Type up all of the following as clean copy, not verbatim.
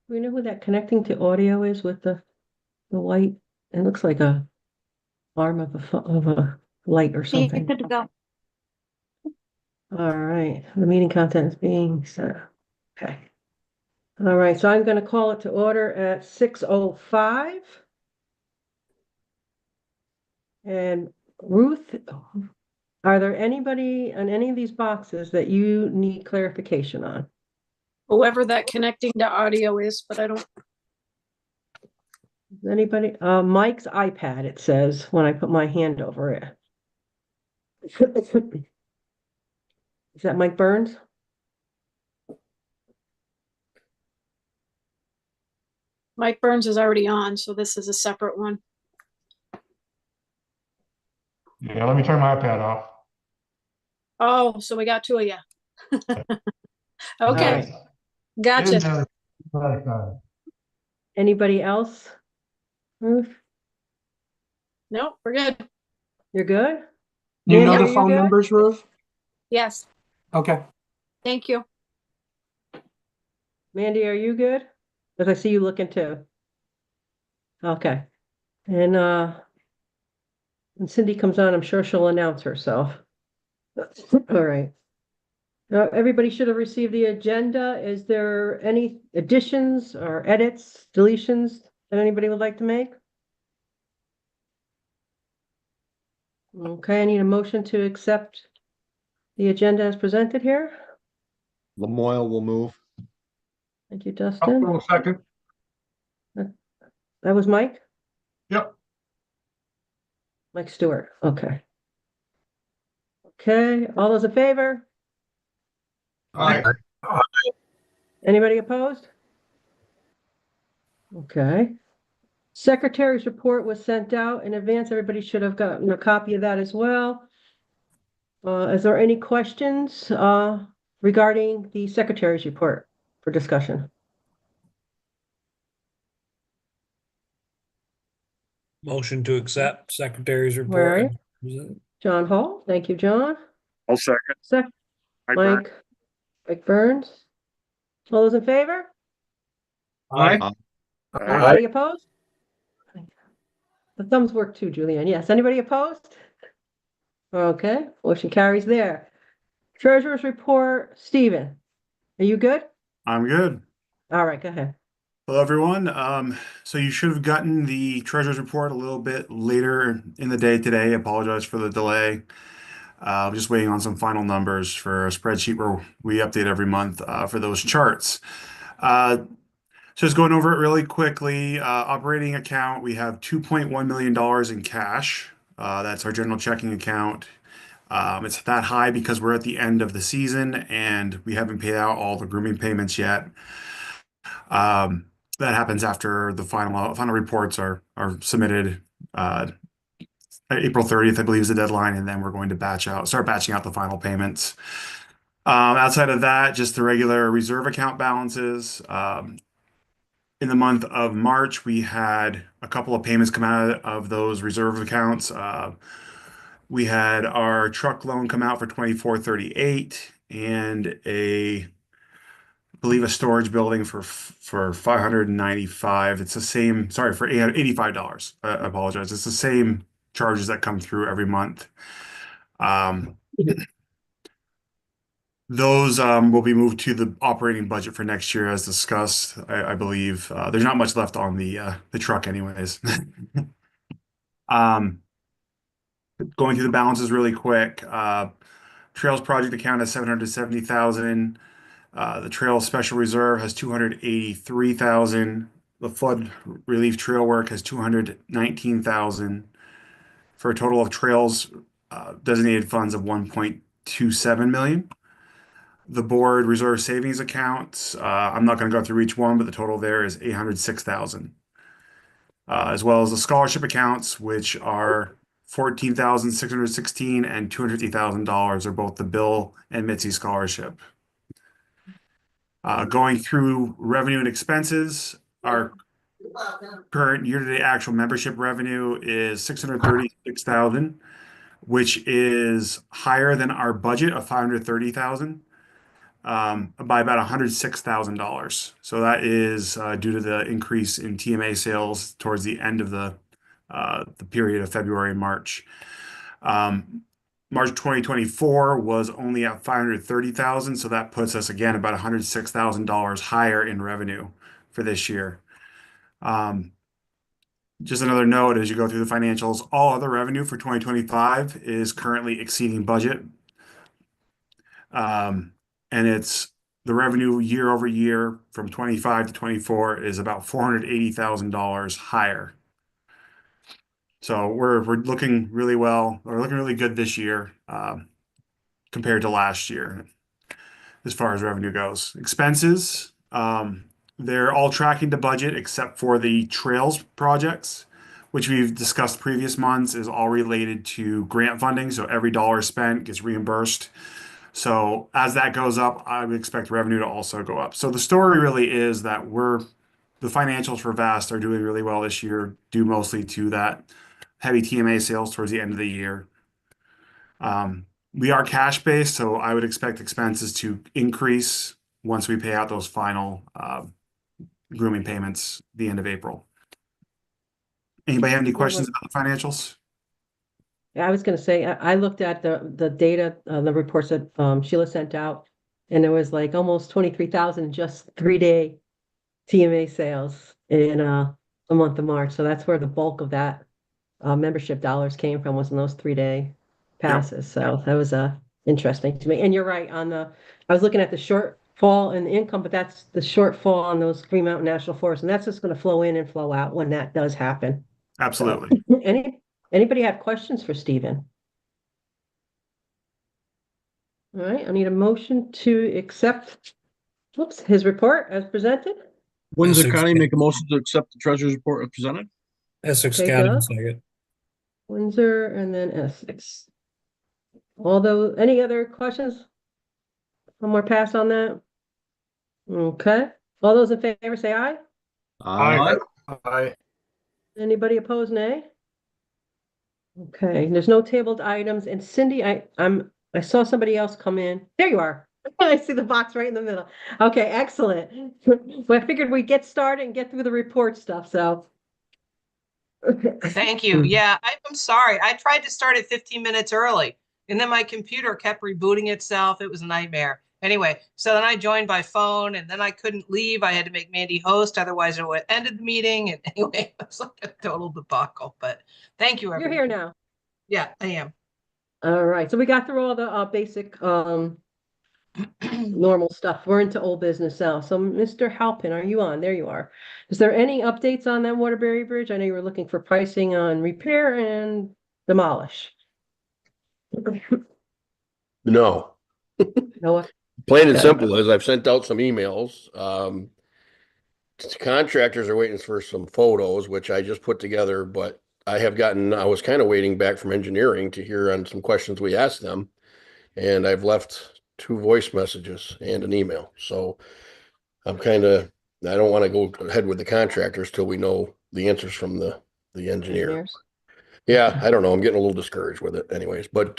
We know who that connecting to audio is with the white? It looks like a arm of a light or You're something. good to go. All right, the meeting content is being set. Okay. All right, so I'm going to call it to order at 6:05. And Ruth, are there anybody on any of these boxes that you need clarification on? Whoever that connecting to audio is, but I don't, Is anybody, Mike's iPad, it says, when I put my hand over it. Is that Mike Burns? Mike Burns is already on, so this is a separate one. Yeah, let me turn my iPad off. Oh, so we got two of you. Okay, Nice. gotcha. Anybody else? Ruth, Nope, we're good. you're good? You know Mandy, the are you phone good? numbers, Ruth? Yes, Okay. thank you. Mandy, are you good? Because I see you looking too. Okay. And when Cindy comes on, I'm sure she'll announce herself. All right. Everybody should have received the agenda. Is there any additions or edits, deletions that anybody would like to make? Okay, I need a motion to accept the agenda as presented here. Lamoille will move. Thank you, Dustin. Hold on a second. That was Mike? Yep. Mike Stewart, okay. Okay, all those in favor? All right. Anybody opposed? Okay. Secretary's report was sent out in advance. Everybody should have gotten a copy of that as well. Is there any questions regarding the secretary's report for discussion? Motion to accept secretary's Where are report. John Hall, thank you, John. I'll second. Mike, Mike Burns. All those in favor? Aye. Anybody opposed? The thumbs work too, Julianne. Yes, anybody opposed? Okay, motion carries there. Treasurer's report, Stephen, are you good? I'm good. All right, go ahead. Hello, everyone. So you should have gotten the treasurer's report a little bit later in the day today. Apologize for the delay. I'm just waiting on some final numbers for a spreadsheet where we update every month for those charts. So just going over it really quickly, operating account, we have $2.1 million in cash. That's our general checking account. It's that high because we're at the end of the season and we haven't paid out all the grooming payments yet. That happens after the final reports are submitted. April 30th, I believe, is the deadline, and then we're going to start batching out the final payments. Outside of that, just the regular reserve account balances. In the month of March, we had a couple of payments come out of those reserve accounts. We had our truck loan come out for 2438 and I believe a storage building for 595. It's the same, sorry, for $85. I apologize. It's the same charges that come through every month. Those will be moved to the operating budget for next year as discussed. I believe there's not much left on the truck anyways. Going through the balances really quick. Trails project account has 770,000. The trail special reserve has 283,000. The flood relief trail work has 219,000 for a total of trails designated funds of 1.27 million. The board reserve savings accounts, I'm not going to go through each one, but the total there is 806,000. As well as the scholarship accounts, which are 14,616 and $250,000 are both the Bill and Mitzi scholarship. Going through revenue and expenses, our current year-to-date actual membership revenue is 636,000, which is higher than our budget of 530,000. by about $106,000. So that is due to the increase in TMA sales towards the end of the period of February and March. March 2024 was only at 530,000, so that puts us again about $106,000 higher in revenue for this year. Just another note as you go through the financials, all other revenue for 2025 is currently exceeding budget. And it's the revenue year over year from 25 to 24 is about $480,000 higher. So we're looking really well. We're looking really good this year compared to last year as far as revenue goes. Expenses, they're all tracking to budget except for the trails projects, which we've discussed previous months, is all related to grant funding. So every dollar spent gets reimbursed. So as that goes up, I would expect revenue to also go up. So the story really is that the financials for Vast are doing really well this year, due mostly to that heavy TMA sales towards the end of the year. We are cash based, so I would expect expenses to increase once we pay out those final grooming payments at the end of April. Anybody have any questions about the financials? Yeah, I was gonna say, I looked at the data, the reports that Sheila sent out, and there was like almost 23,000 just 3-day TMA sales in the month of March. So that's where the bulk of that membership dollars came from, was in those 3-day passes. So that was interesting to me. And you're right on I was looking at the shortfall in the income, but that's the shortfall on those Green Mountain National Forest, and that's just going to flow in and flow out when that does happen. Absolutely. So, anybody have questions for Stephen? All right, I need a motion to accept, his report as presented. Windsor Essex County County. make a motion to accept the treasurer's report as presented. Essex Okay, County, Doug? second. Windsor and then Essex. Although, any other questions? One more pass on that? Okay, all those in favor say aye. Aye. Aye. Anybody opposed, nay? Okay, there's no tabled items, and Cindy, I saw somebody else come in. There you are. I see the box right in the middle. Okay, excellent. Well, I figured we'd get started and get through the report stuff, so. Thank you. Yeah, I'm sorry. I tried to start it 15 minutes early and then my computer kept rebooting itself. It was a nightmare. Anyway, so then I joined by phone and then I couldn't leave. I had to make Mandy host. Otherwise it would have ended the meeting. And anyway, it was like a total debacle, but thank you, You're everyone. here now. Yeah, I am. All right, so we got through all the basic normal stuff. We're into old business now. So Mr. Halpin, are you on? There you are. Is there any updates on that Waterbury Bridge? I know you were looking for pricing on repair and demolish. No, Noah? plain and Okay. simple is I've sent out some emails. Contractors are waiting for some photos, which I just put together, but I was kind of waiting back from engineering to hear on some questions we asked them. And I've left 2 voice messages and an email. So I don't want to go ahead with the contractors till we know the answers from the engineer. Engineers? Yeah, I don't know. I'm getting a little discouraged with it anyways, but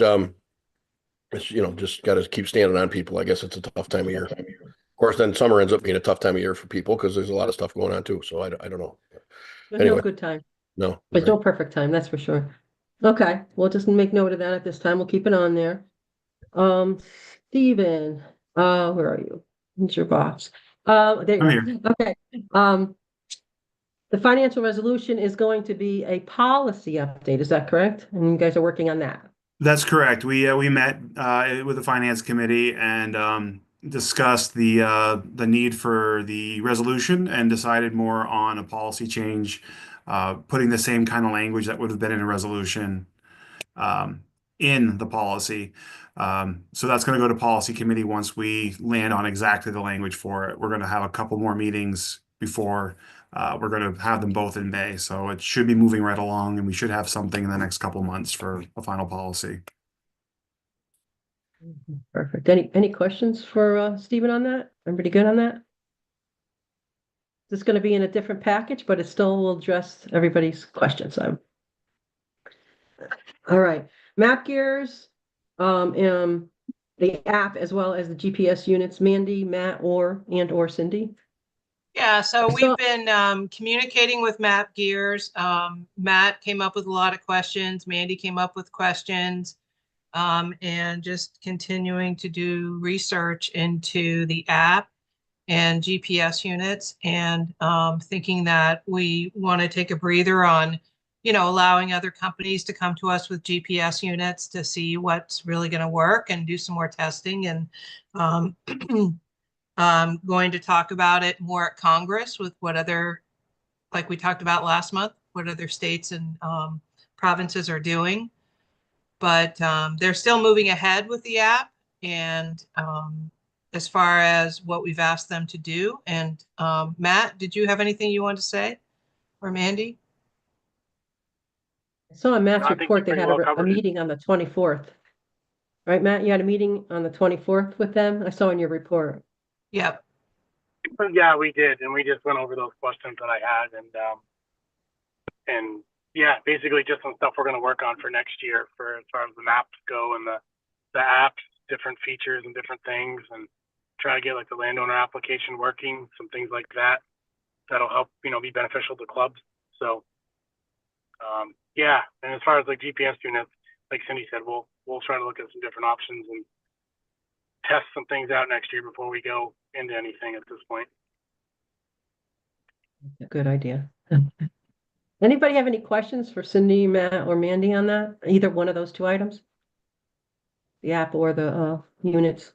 it's, just got to keep standing on people. I guess it's a tough time of year. Of course, then summer ends up being a tough time of year for people because there's a lot of stuff going on too. So I don't know. There's Anyway. no good time. No. There's no perfect time, that's for sure. Okay, we'll just make note of that at this time. We'll keep it on there. Stephen, where are you? It's your box. There you I'm are. Okay. The financial resolution is going to be a policy update, is that correct? And you guys are working on that? That's correct. We met with the finance committee and discussed the need for the resolution and decided more on a policy change, putting the same kind of language that would have been in a resolution in the policy. So that's going to go to policy committee once we land on exactly the language for it. We're going to have a couple more meetings before we're going to have them both in May. So it should be moving right along and we should have something in the next couple months for a final policy. Perfect. Any questions for Stephen on that? Everybody good on that? This is going to be in a different package, but it still will address everybody's questions. All right, map gears. The the app as well as the GPS units, Mandy, Matt, or Cindy? Yeah, so I saw- we've been communicating with Map Gears. Matt came up with a lot of questions. Mandy came up with questions. And just continuing to do research into the app and GPS units, and thinking that we want to take a breather on, allowing other companies to come to us with GPS units to see what's really going to work and do some more testing. And um, going to talk about it more at Congress with what other, like we talked about last month, what other states and provinces are doing. But they're still moving ahead with the app. And as far as what we've asked them to do. And Matt, did you have anything you wanted to say? Or Mandy? I saw in Matt's I think report, you they pretty had well a covered it. meeting on the 24th. Right, Matt? You had a meeting on the 24th with them? I saw in your report. Yep. But yeah, we did, and we just went over those questions that I had, and yeah, basically just some stuff we're going to work on for next year for as far as the maps go and the apps, different features and different things, and try to get like the landowner application working, some things like that that'll help be beneficial to clubs. So yeah, and as far as like GPS units, like Cindy said, we'll try to look at some different options and test some things out next year before we go into anything at this point. A good idea. Anybody have any questions for Cindy, Matt, or Mandy on that? Either one of those two items? The app or the units?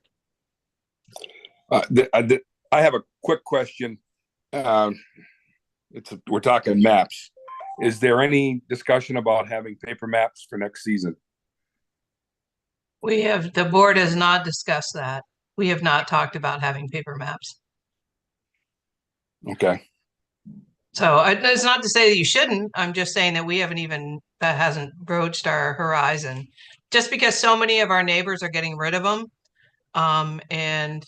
I have a quick question. We're talking maps. Is there any discussion about having paper maps for next season? The board has not discussed that. We have not talked about having paper maps. Okay. So it's not to say that you shouldn't. I'm just saying that that hasn't broached our horizon. Just because so many of our neighbors are getting rid of them. And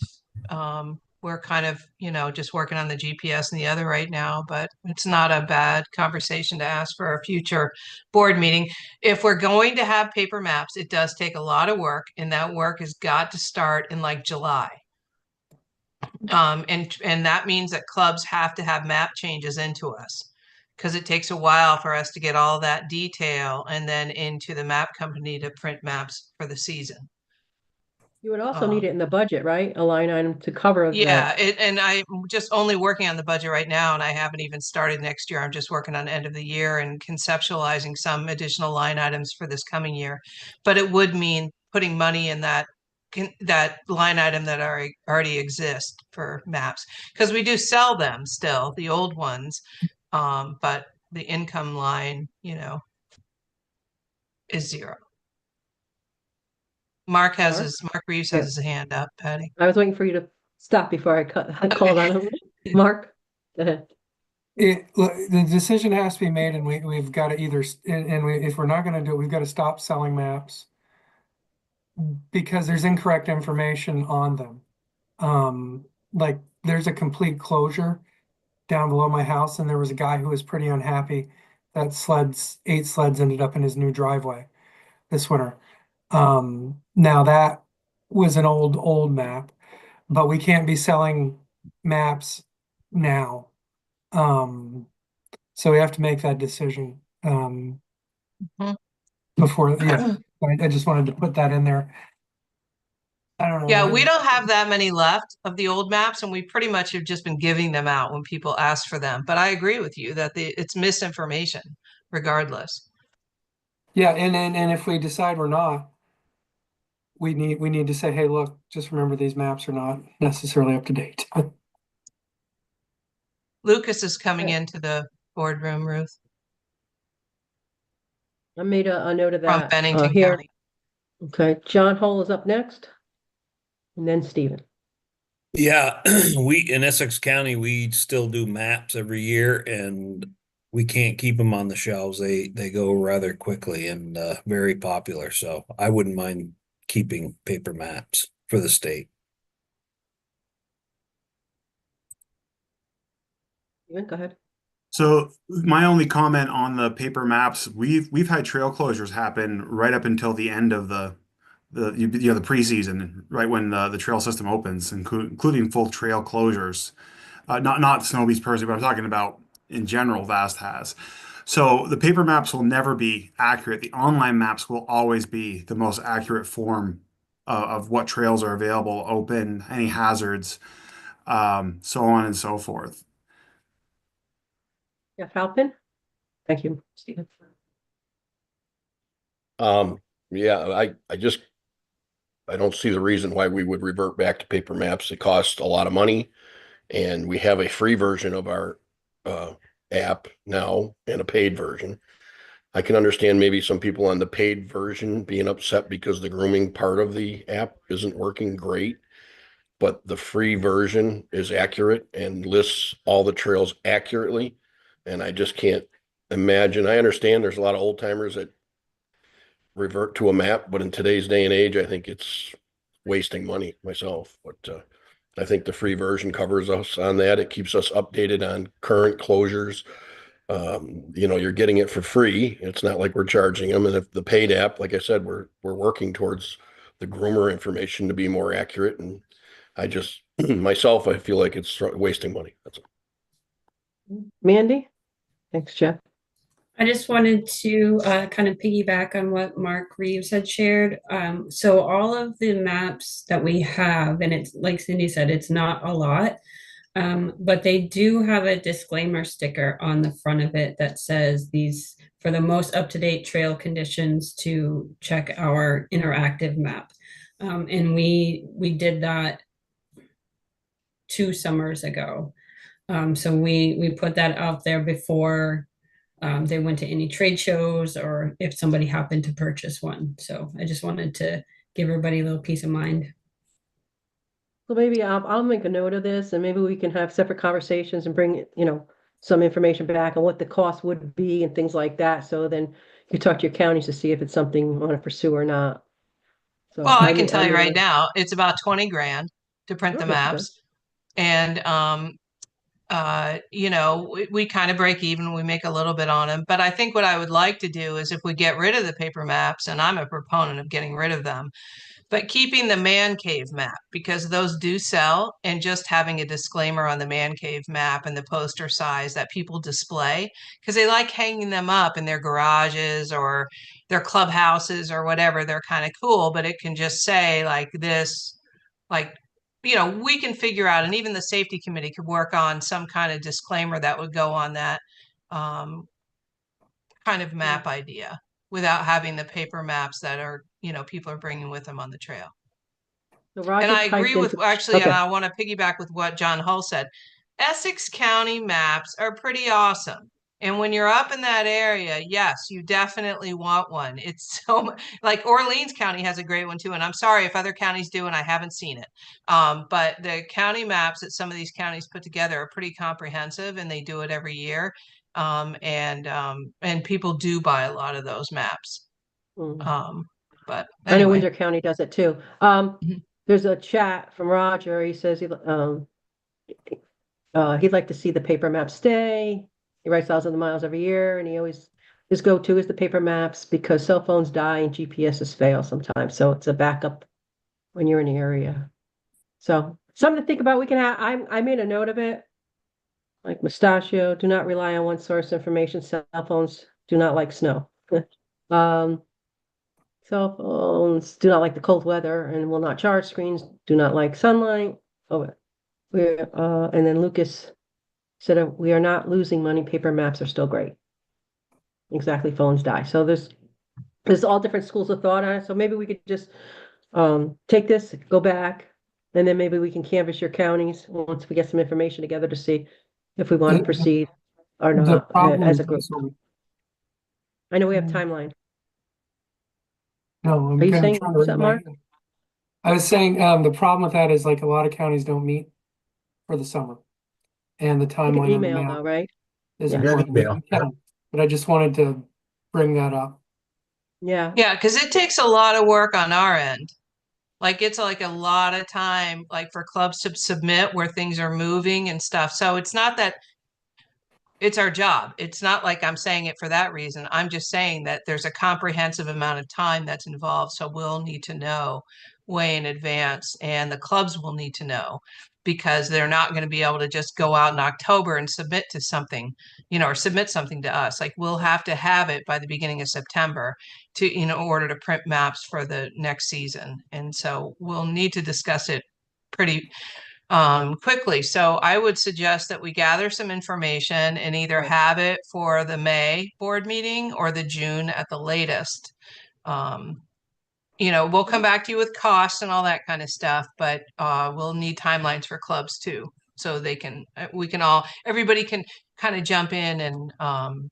we're kind of, just working on the GPS and the other right now, but it's not a bad conversation to ask for a future board meeting. If we're going to have paper maps, it does take a lot of work, and that work has got to start in like July. And that means that clubs have to have map changes into us, because it takes a while for us to get all that detail and then into the map company to print maps for the season. You would also need it in the budget, right? A line item to cover Yeah, that. and I'm just only working on the budget right now, and I haven't even started next year. I'm just working on end of the year and conceptualizing some additional line items for this coming year. But it would mean putting money in that line item that already exists for maps, because we do sell them still, the old ones, but the income line, is zero. Mark Reeves has his hand up, Patty. I was waiting for you to stop before I called on him. Mark, go ahead. The decision has to be made, and we've got to either, if we're not going to do it, we've got to stop selling maps because there's incorrect information on them. Like there's a complete closure down below my house, and there was a guy who was pretty unhappy that 8 sleds ended up in his new driveway this winter. Now that was an old map, but we can't be selling maps now. So we have to make that decision before. Yeah, I just wanted to put that in there. I don't know. Yeah, we don't have that many left of the old maps, and we pretty much have just been giving them out when people ask for them. But I agree with you that it's misinformation regardless. Yeah, and if we decide we're not, we need to say, hey, look, just remember these maps are not necessarily up to date. Lucas is coming into the boardroom, Ruth, I made a note of from that Bennington here. County. Okay, John Hull is up next, and then Stephen. Yeah, we in Essex County, we still do maps every year, and we can't keep them on the shelves. They go rather quickly and very popular. So I wouldn't mind keeping paper maps for the state. Stephen, go ahead. So my only comment on the paper maps, we've had trail closures happen right up until the end of the the preseason, right when the trail system opens, including full trail closures. Not Snowy's personally, but I'm talking about in general, Vast has. So the paper maps will never be accurate. The online maps will always be the most accurate form of what trails are available, open, any hazards, so on and so forth. Jeff Halpin? Thank you, Stephen. Yeah, I don't see the reason why we would revert back to paper maps. It costs a lot of money, and we have a free version of our app now and a paid version. I can understand maybe some people on the paid version being upset because the grooming part of the app isn't working great, but the free version is accurate and lists all the trails accurately. And I just can't imagine. I understand there's a lot of old timers that revert to a map, but in today's day and age, I think it's wasting money myself. But I think the free version covers us on that. It keeps us updated on current closures. You're getting it for free. It's not like we're charging them. And if the paid app, like I said, we're working towards the groomer information to be more accurate. And I just myself, I feel like it's wasting money. That's all. Mandy? Thanks, Jeff. I just wanted to kind of piggyback on what Mark Reeves had shared. So all of the maps that we have, and it's like Cindy said, it's not a lot, but they do have a disclaimer sticker on the front of it that says these for the most up-to-date trail conditions to check our interactive map. And we did that 2 summers ago. So we put that out there before they went to any trade shows or if somebody happened to purchase one. So I just wanted to give everybody a little peace of mind. So maybe I'll make a note of this and maybe we can have separate conversations and bring, some information back on what the cost would be and things like that. So then you talk to your counties to see if it's something you want to pursue or not. So Well, I can tell you right now, it's about 20 grand to print Oh, the that's good. maps. And we kind of break even, we make a little bit on them. But I think what I would like to do is if we get rid of the paper maps, and I'm a proponent of getting rid of them, but keeping the man cave map because those do sell, and just having a disclaimer on the man cave map and the poster size that people display because they like hanging them up in their garages or their clubhouses or whatever. They're kind of cool, but it can just say like this, like we can figure out, and even the safety committee could work on some kind of disclaimer that would go on that kind of map idea without having the paper maps that are, people are bringing with them on the trail. So And Roger I agree typed with into- actually, and Okay. I want to piggyback with what John Hull said. Essex County maps are pretty awesome. And when you're up in that area, yes, you definitely want one. It's so like Orleans County has a great one too. And I'm sorry if other counties do and I haven't seen it. But the county maps that some of these counties put together are pretty comprehensive and they do it every year. And people do buy a lot of those maps. Mm. But I know anyway. Windsor County does it too. Mhm. There's a chat from Roger. He says he'd like to see the paper map stay. He writes thousands of miles every year, and his go-to is the paper maps because cell phones die and GPSs fail sometimes. So it's a backup when you're in the area. So something to think about. We can have. I made a note of it. Like Mustachio, do not rely on one source information. Cell phones do not like snow. um, Cell phones do not like the cold weather and will not charge. Screens do not like sunlight. Oh, and then Lucas said, we are not losing money. Paper maps are still great. Exactly, phones die. So there's all different schools of thought on it. So maybe we could just take this, go back, and then maybe we can canvass your counties once we get some information together to see if we want to The- proceed or The not problem as a is group. also, I know we have timeline. no, I'm Are you kind of saying trying to read something, my Mark? hand. I was saying, the problem with that is like a lot of counties don't meet for the summer. And the You can timeline on the email map though, right? is Yeah. important. You can, but I just wanted to bring that up. Yeah. Yeah, because it takes a lot of work on our end. Like it's like a lot of time, like for clubs to submit where things are moving and stuff. So it's not that it's our job. It's not like I'm saying it for that reason. I'm just saying that there's a comprehensive amount of time that's involved. So we'll need to know way in advance, and the clubs will need to know, because they're not going to be able to just go out in October and submit to something, or submit something to us. Like, we'll have to have it by the beginning of September to, in order to print maps for the next season. And so we'll need to discuss it pretty quickly. So I would suggest that we gather some information and either have it for the May board meeting or the June at the latest. We'll come back to you with costs and all that kind of stuff, but we'll need timelines for clubs too. So everybody can kind of jump in and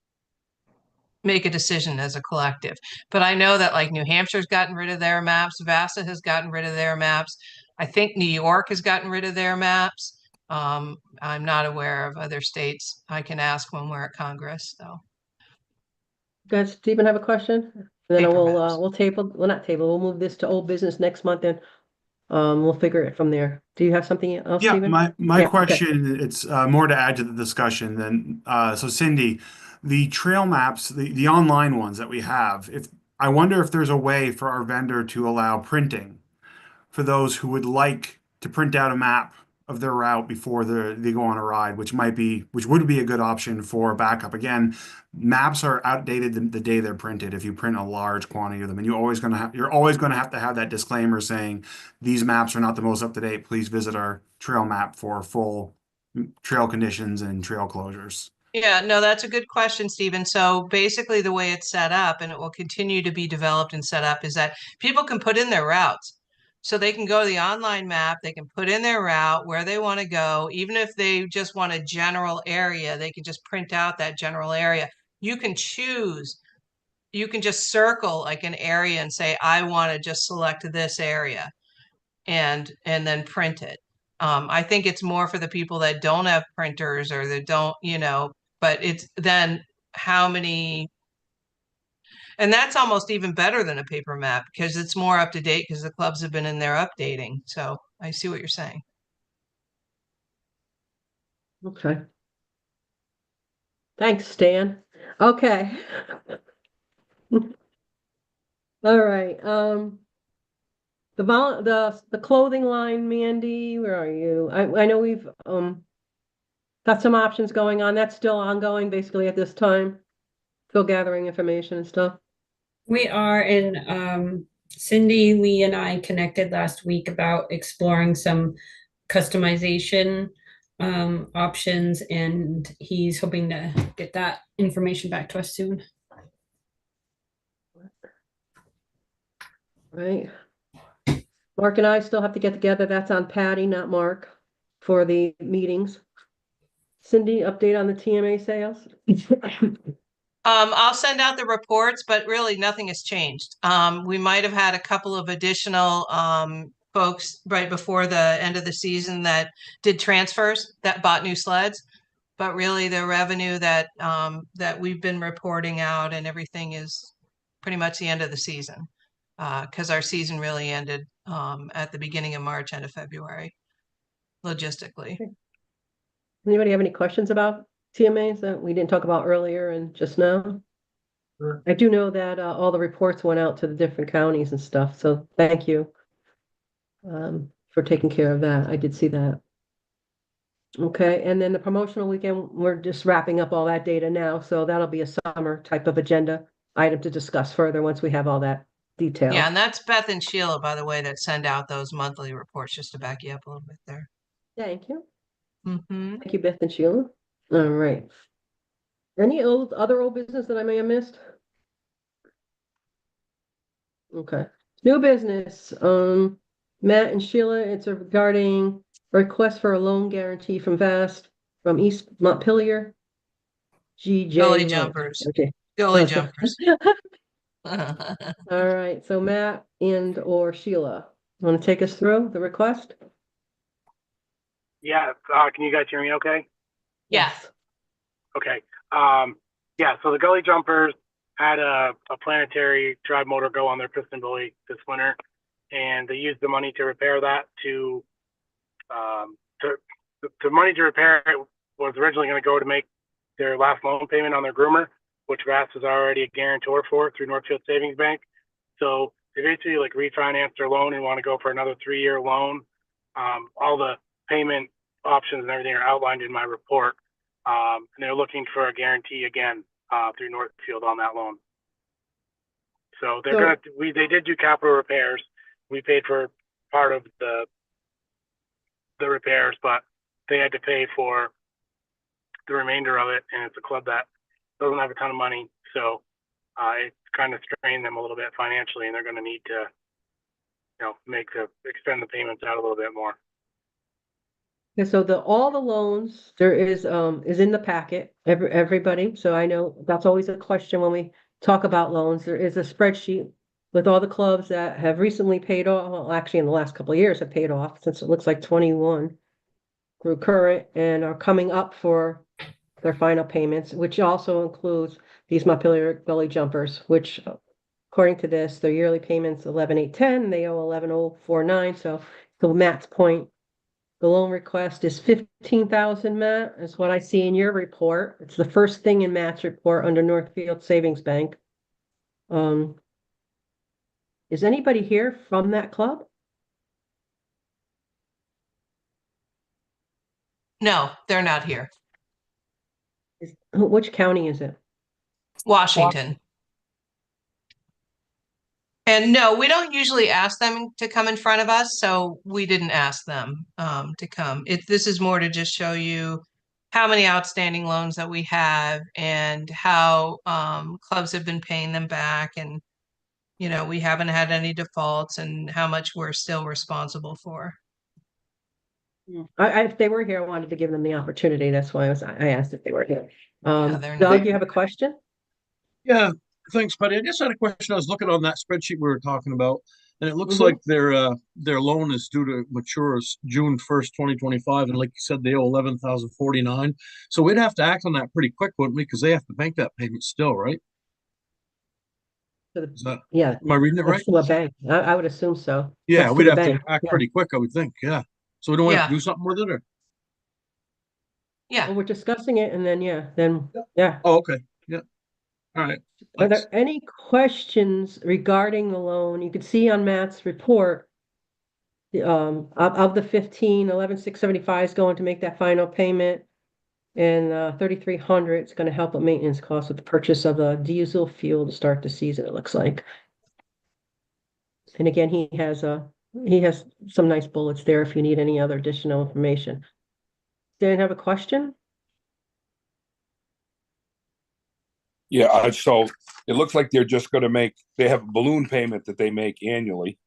make a decision as a collective. But I know that, like, New Hampshire's gotten rid of their maps, Vasa has gotten rid of their maps. I think New York has gotten rid of their maps. I'm not aware of other states. I can ask when we're at Congress, so. Does Stephen have a question? And then Paper we'll maps. we'll table, well, not table, we'll move this to old business next month, and we'll figure it from there. Do you have something else, Yeah, Stephen? my Yeah, okay. question, it's more to add to the discussion than, so Cindy, the trail maps, the online ones that we have, I wonder if there's a way for our vendor to allow printing for those who would like to print out a map of their route before they go on a ride, which would be a good option for backup. Again, maps are outdated the day they're printed if you print a large quantity of them, and you're always going to have that disclaimer saying these maps are not the most up to date. Please visit our trail map for full trail conditions and trail closures. Yeah, no, that's a good question, Stephen. So basically the way it's set up, and it will continue to be developed and set up, is that people can put in their routes. So they can go to the online map, they can put in their route, where they want to go. Even if they just want a general area, they can just print out that general area. You can choose, you can just circle like an area and say, I want to just select this area and then print it. I think it's more for the people that don't have printers or that don't, but it's then how many, and that's almost even better than a paper map because it's more up to date because the clubs have been in there updating. So I see what you're saying. Okay. Thanks, Stan. Okay. All right, the clothing line, Mandy, where are you? I know we've got some options going on. That's still ongoing basically at this time. Still gathering information and stuff. We are, and Cindy, Lee, and I connected last week about exploring some customization options, and he's hoping to get that information back to us soon. Right. Mark and I still have to get together. That's on Patty, not Mark, for the meetings. Cindy, update on the TMA sales? I'll send out the reports, but really nothing has changed. We might have had a couple of additional folks right before the end of the season that did transfers that bought new sleds, but really the revenue that that we've been reporting out and everything is pretty much the end of the season, because our season really ended at the beginning of March, end of February, logistically. Anybody have any questions about TMAs that we didn't talk about earlier and just now? I do know that all the reports went out to the different counties and stuff, so thank you for taking care of that. I did see that. Okay, and then the promotional weekend, we're just wrapping up all that data now, so that'll be a summer type of agenda item to discuss further once we have all that detail. Yeah, and that's Beth and Sheila, by the way, that send out those monthly reports, just to back you up a little bit there. Thank you. Mm-hmm. Thank you, Beth and Sheila. All right. Any other old business that I may have missed? Okay. New business. Matt and Sheila, it's regarding a request for a loan guarantee from Vast from East Montpelier. GJ. Gully Loan. jumpers. Okay. Gully Okay. jumpers. All right. So Matt and or Sheila, want to take us through the request? Yeah, can you guys hear me okay? Yes. Okay. Yeah, so the Gully Jumpers had a planetary drive motor go on their piston buoy this winter, and they used the money to repair that the money to repair it was originally going to go to make their last loan payment on their groomer, which Vass is already a guarantor for through Northfield Savings Bank. So they basically like refinanced their loan and want to go for another 3-year loan. All the payment options and everything are outlined in my report. And they're looking for a guarantee again through Northfield on that loan. So they did do capital repairs. We paid for part of the repairs, but they had to pay for the remainder of it, and it's a club that doesn't have a ton of money, so it's kind of strained them a little bit financially, and they're going to need to, extend the payments out a little bit more. Yeah, so all the loans there is in the packet, everybody. So I know that's always a question when we talk about loans. There is a spreadsheet with all the clubs that have recently paid off. Well, actually, in the last couple of years have paid off, since it looks like 21 grew current and are coming up for their final payments, which also includes these Montpelier Gully Jumpers, which according to this, their yearly payments 11,810, they owe 11,049. So to Matt's point, the loan request is 15,000, Matt, is what I see in your report. It's the first thing in Matt's report under Northfield Savings Bank. Is anybody here from that club? No, they're not here. Which county is it? Washington. And no, we don't usually ask them to come in front of us, so we didn't ask them to come. This is more to just show you how many outstanding loans that we have and how clubs have been paying them back, and we haven't had any defaults, and how much we're still responsible for. If they were here, I wanted to give them the opportunity. That's why I asked if they were here. they're not. Doug, you have a question? Yeah, thanks, Patty. I just had a question. I was looking on that spreadsheet we were talking about, and it looks Mhm. like their loan is due to mature June 1st, 2025, and like you said, they owe 11,049. So we'd have to act on that pretty quick, wouldn't we? Because they have to bank that payment still, right? Is that, Yeah, am I reading it right? that's to a bank. I would assume so. Yeah, That's to we'd the have bank. to act Yeah. pretty quick, I would think. Yeah. So we don't have Yeah. to do something with it, or? Yeah. Well, we're discussing it, and then yeah. Oh, okay. Yeah. All right. Are Thanks. there any questions regarding the loan? You can see on Matt's report, of the 11,675 is going to make that final payment, and 3,300 is going to help with maintenance costs with the purchase of the diesel fuel to start the season, it looks like. And again, he has some nice bullets there if you need any other additional information. Dan, have a question? Yeah, so it looks like they're just gonna they have a balloon payment that they make annually.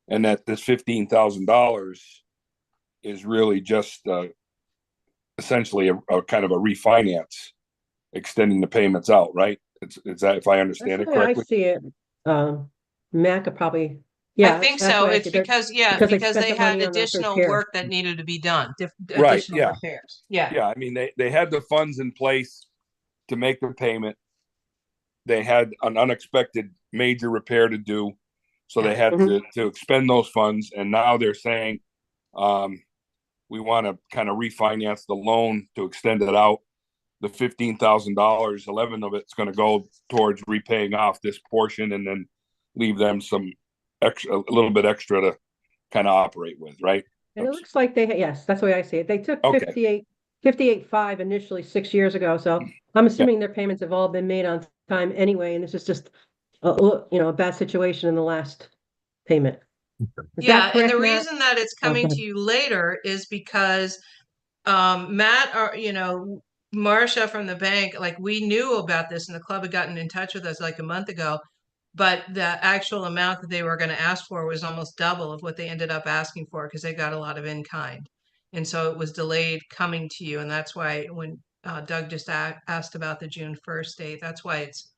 And that this $15,000 is really just essentially a kind of a refinance, extending the payments out, right? Is that, if I understand That's it the way I correctly? see it. Matt could probably, I think that's so. what I It's see. They're- because because they because spent they the money had on those additional repairs. work that needed to be done, Right, additional yeah. repairs. Yeah. Yeah, I mean, they had the funds in place to make the payment. They had an unexpected major repair to do, so they had to expend those funds, and now they're saying, we want to kind of refinance the loan to extend it out. The $15,000, 11 of it's going to go towards repaying off this portion, and then leave them some extra, a little bit extra to kind of operate with, right? And it looks like yes, that's the way I see it. They took Okay. 58.5 initially 6 years ago. So I'm assuming their payments have all been made on time anyway, and this is just a bad situation in the last payment. Is Yeah, that and the correct, Matt? reason that it's coming to you later is because Matt, Marcia from the bank, like we knew about this, and the club had gotten in touch with us like a month ago, but the actual amount that they were going to ask for was almost double of what they ended up asking for, because they got a lot of in kind, and so it was delayed coming to you, and that's why when Doug just asked about the June 1st date, that's why it's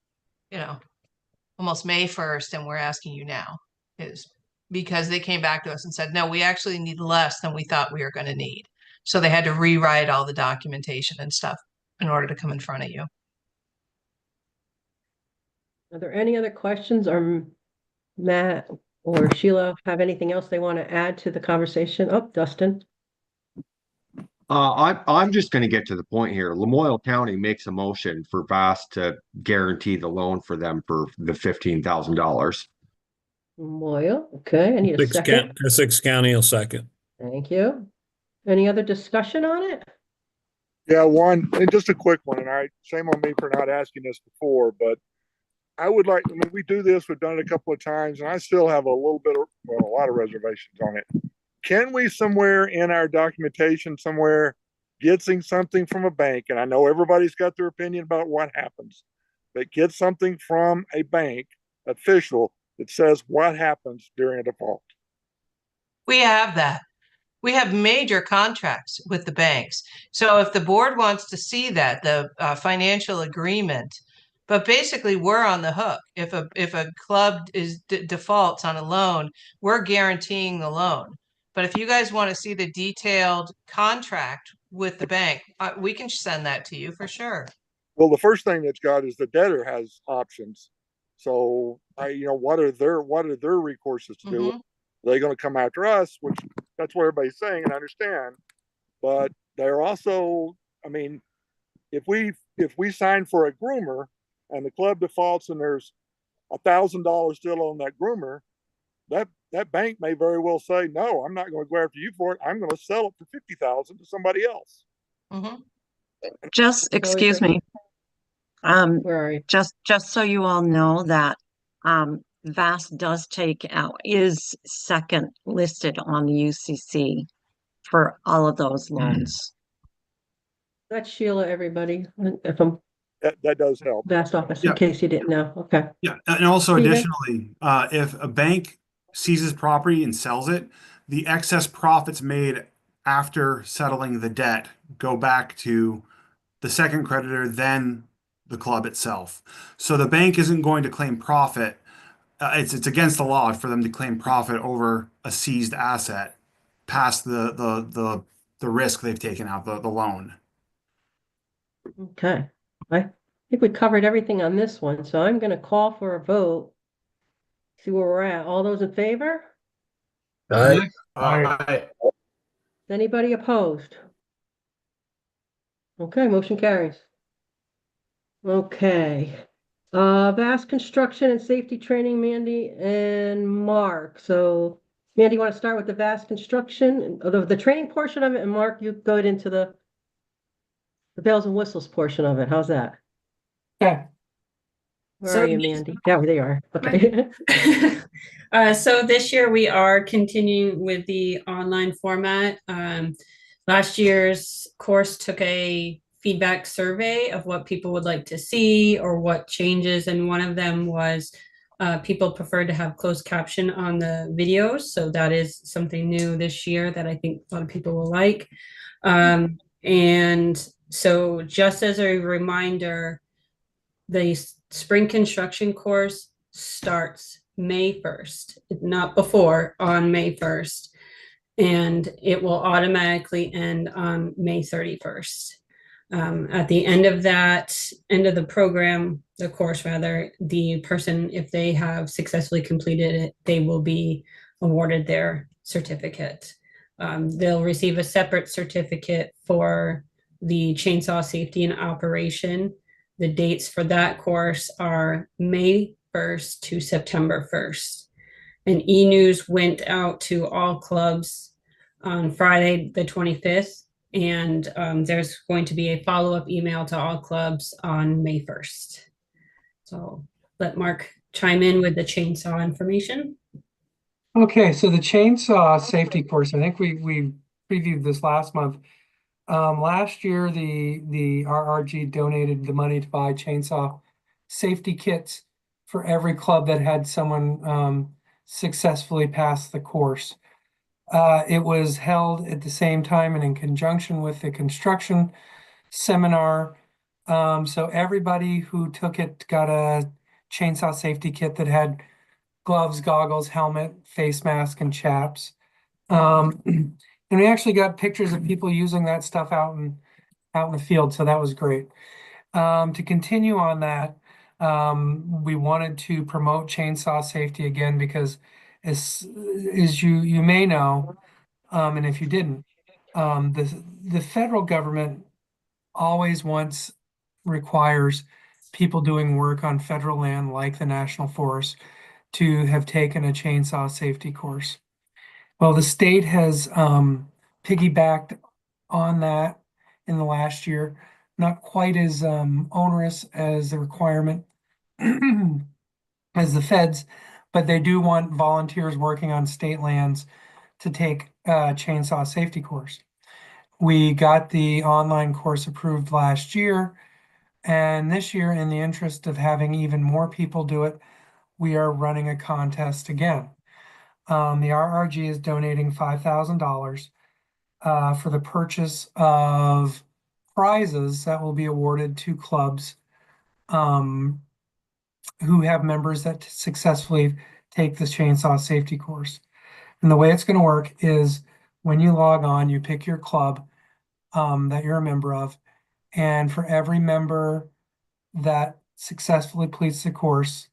almost May 1st, and we're asking you now, is because they came back to us and said, no, we actually need less than we thought we were going to need. So they had to rewrite all the documentation and stuff in order to come in front of you. Are there any other questions, or Matt or Sheila have anything else they want to add to the conversation? Oh, Dustin. I'm just going to get to the point here. Lamoille County makes a motion for VAS to guarantee the loan for them for the $15,000. Moyle, okay, I need a second. Essex County will second. Thank you. Any other discussion on it? Yeah, one, and just a quick one, and shame on me for not asking this before, but I would like, I mean, we do this, we've done it a couple of times, and I still have a little bit of, well, a lot of reservations on it. Can we somewhere in our documentation somewhere getting something from a bank, and I know everybody's got their opinion about what happens, but get something from a bank official that says what happens during a default? We have that. We have major contracts with the banks. So if the board wants to see that, the financial agreement, but basically we're on the hook. If a club is defaults on a loan, we're guaranteeing the loan. But if you guys want to see the detailed contract with the bank, we can send that to you for sure. Well, the first thing that's got is the debtor has options. So what are their recourses to do? Are they going to come after us? Which that's what everybody's saying, and I understand. But they're also, I mean, if we sign for a groomer and the club defaults and there's $1,000 still on that groomer, that bank may very well say, no, I'm not going to go after you for it. I'm going to sell it for $50,000 to somebody else. Just excuse me. Where are you? Just so you all know that VAS does take out, is second listed on the UCC for all of those loans. That's Sheila, everybody. If I'm that does help. VAS office, in case you didn't know. Okay. Yeah, and also Steven? additionally, if a bank seizes property and sells it, the excess profits made after settling the debt go back to the second creditor, then the club itself. So the bank isn't going to claim profit. It's against the law for them to claim profit over a seized asset past the risk they've taken out, the loan. Okay. I think we covered everything on this one, so I'm going to call for a vote. See where we're at. All those in favor? Aye. Anybody opposed? Okay, motion carries. Okay. VAS construction and safety training, Mandy and Mark. So Mandy, you want to start with the VAS construction, the training portion of it, and Mark, you go into the bells and whistles portion of it. How's that? Okay. Where are you, Mandy? Yeah, there you are. Okay. So this year we are continuing with the online format. Last year's course took a feedback survey of what people would like to see or what changes, and one of them was people prefer to have closed caption on the videos. So that is something new this year that I think a lot of people will like. And so just as a reminder, the spring construction course starts May 1st, not before, on May 1st, and it will automatically end on May 31st. At the end of the program, the course rather, the person, if they have successfully completed it, they will be awarded their certificate. They'll receive a separate certificate for the chainsaw safety and operation. The dates for that course are May 1st to September 1st. An e-news went out to all clubs on Friday, the 25th, and there's going to be a follow-up email to all clubs on May 1st. So let Mark chime in with the chainsaw information. Okay, so the chainsaw safety course, I think we previewed this last month. Last year, the RRG donated the money to buy chainsaw safety kits for every club that had someone successfully pass the course. It was held at the same time and in conjunction with the construction seminar. So everybody who took it got a chainsaw safety kit that had gloves, goggles, helmet, face mask, and chaps. And we actually got pictures of people using that stuff out in the field, so that was great. To continue on that, we wanted to promote chainsaw safety again because as you may know, and if you didn't, the federal government always requires people doing work on federal land like the National Forest to have taken a chainsaw safety course. Well, the state has piggybacked on that in the last year, not quite as onerous as the requirement as the feds, but they do want volunteers working on state lands to take a chainsaw safety course. We got the online course approved last year, and this year, in the interest of having even more people do it, we are running a contest again. The RRG is donating $5,000 for the purchase of prizes that will be awarded to clubs who have members that successfully take the chainsaw safety course. And the way it's going to work is when you log on, you pick your club that you're a member of, and for every member that successfully completes the course,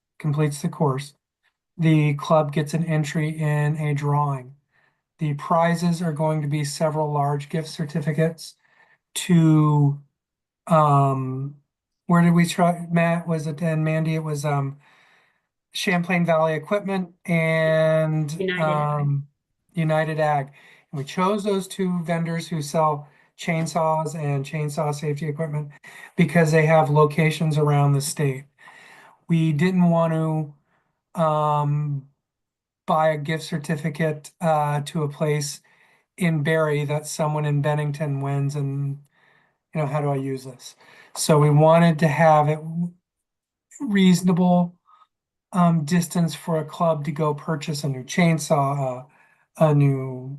the club gets an entry in a drawing. The prizes are going to be several large gift certificates to where did we try, Matt? Was it, and Mandy? It was Champlain Valley Equipment and United Ag. And we chose those two vendors who sell chainsaws and chainsaw safety equipment because they have locations around the state. We didn't want to buy a gift certificate to a place in Barrie that someone in Bennington wins and, how do I use this? So we wanted to have it reasonable distance for a club to go purchase a new chainsaw, a new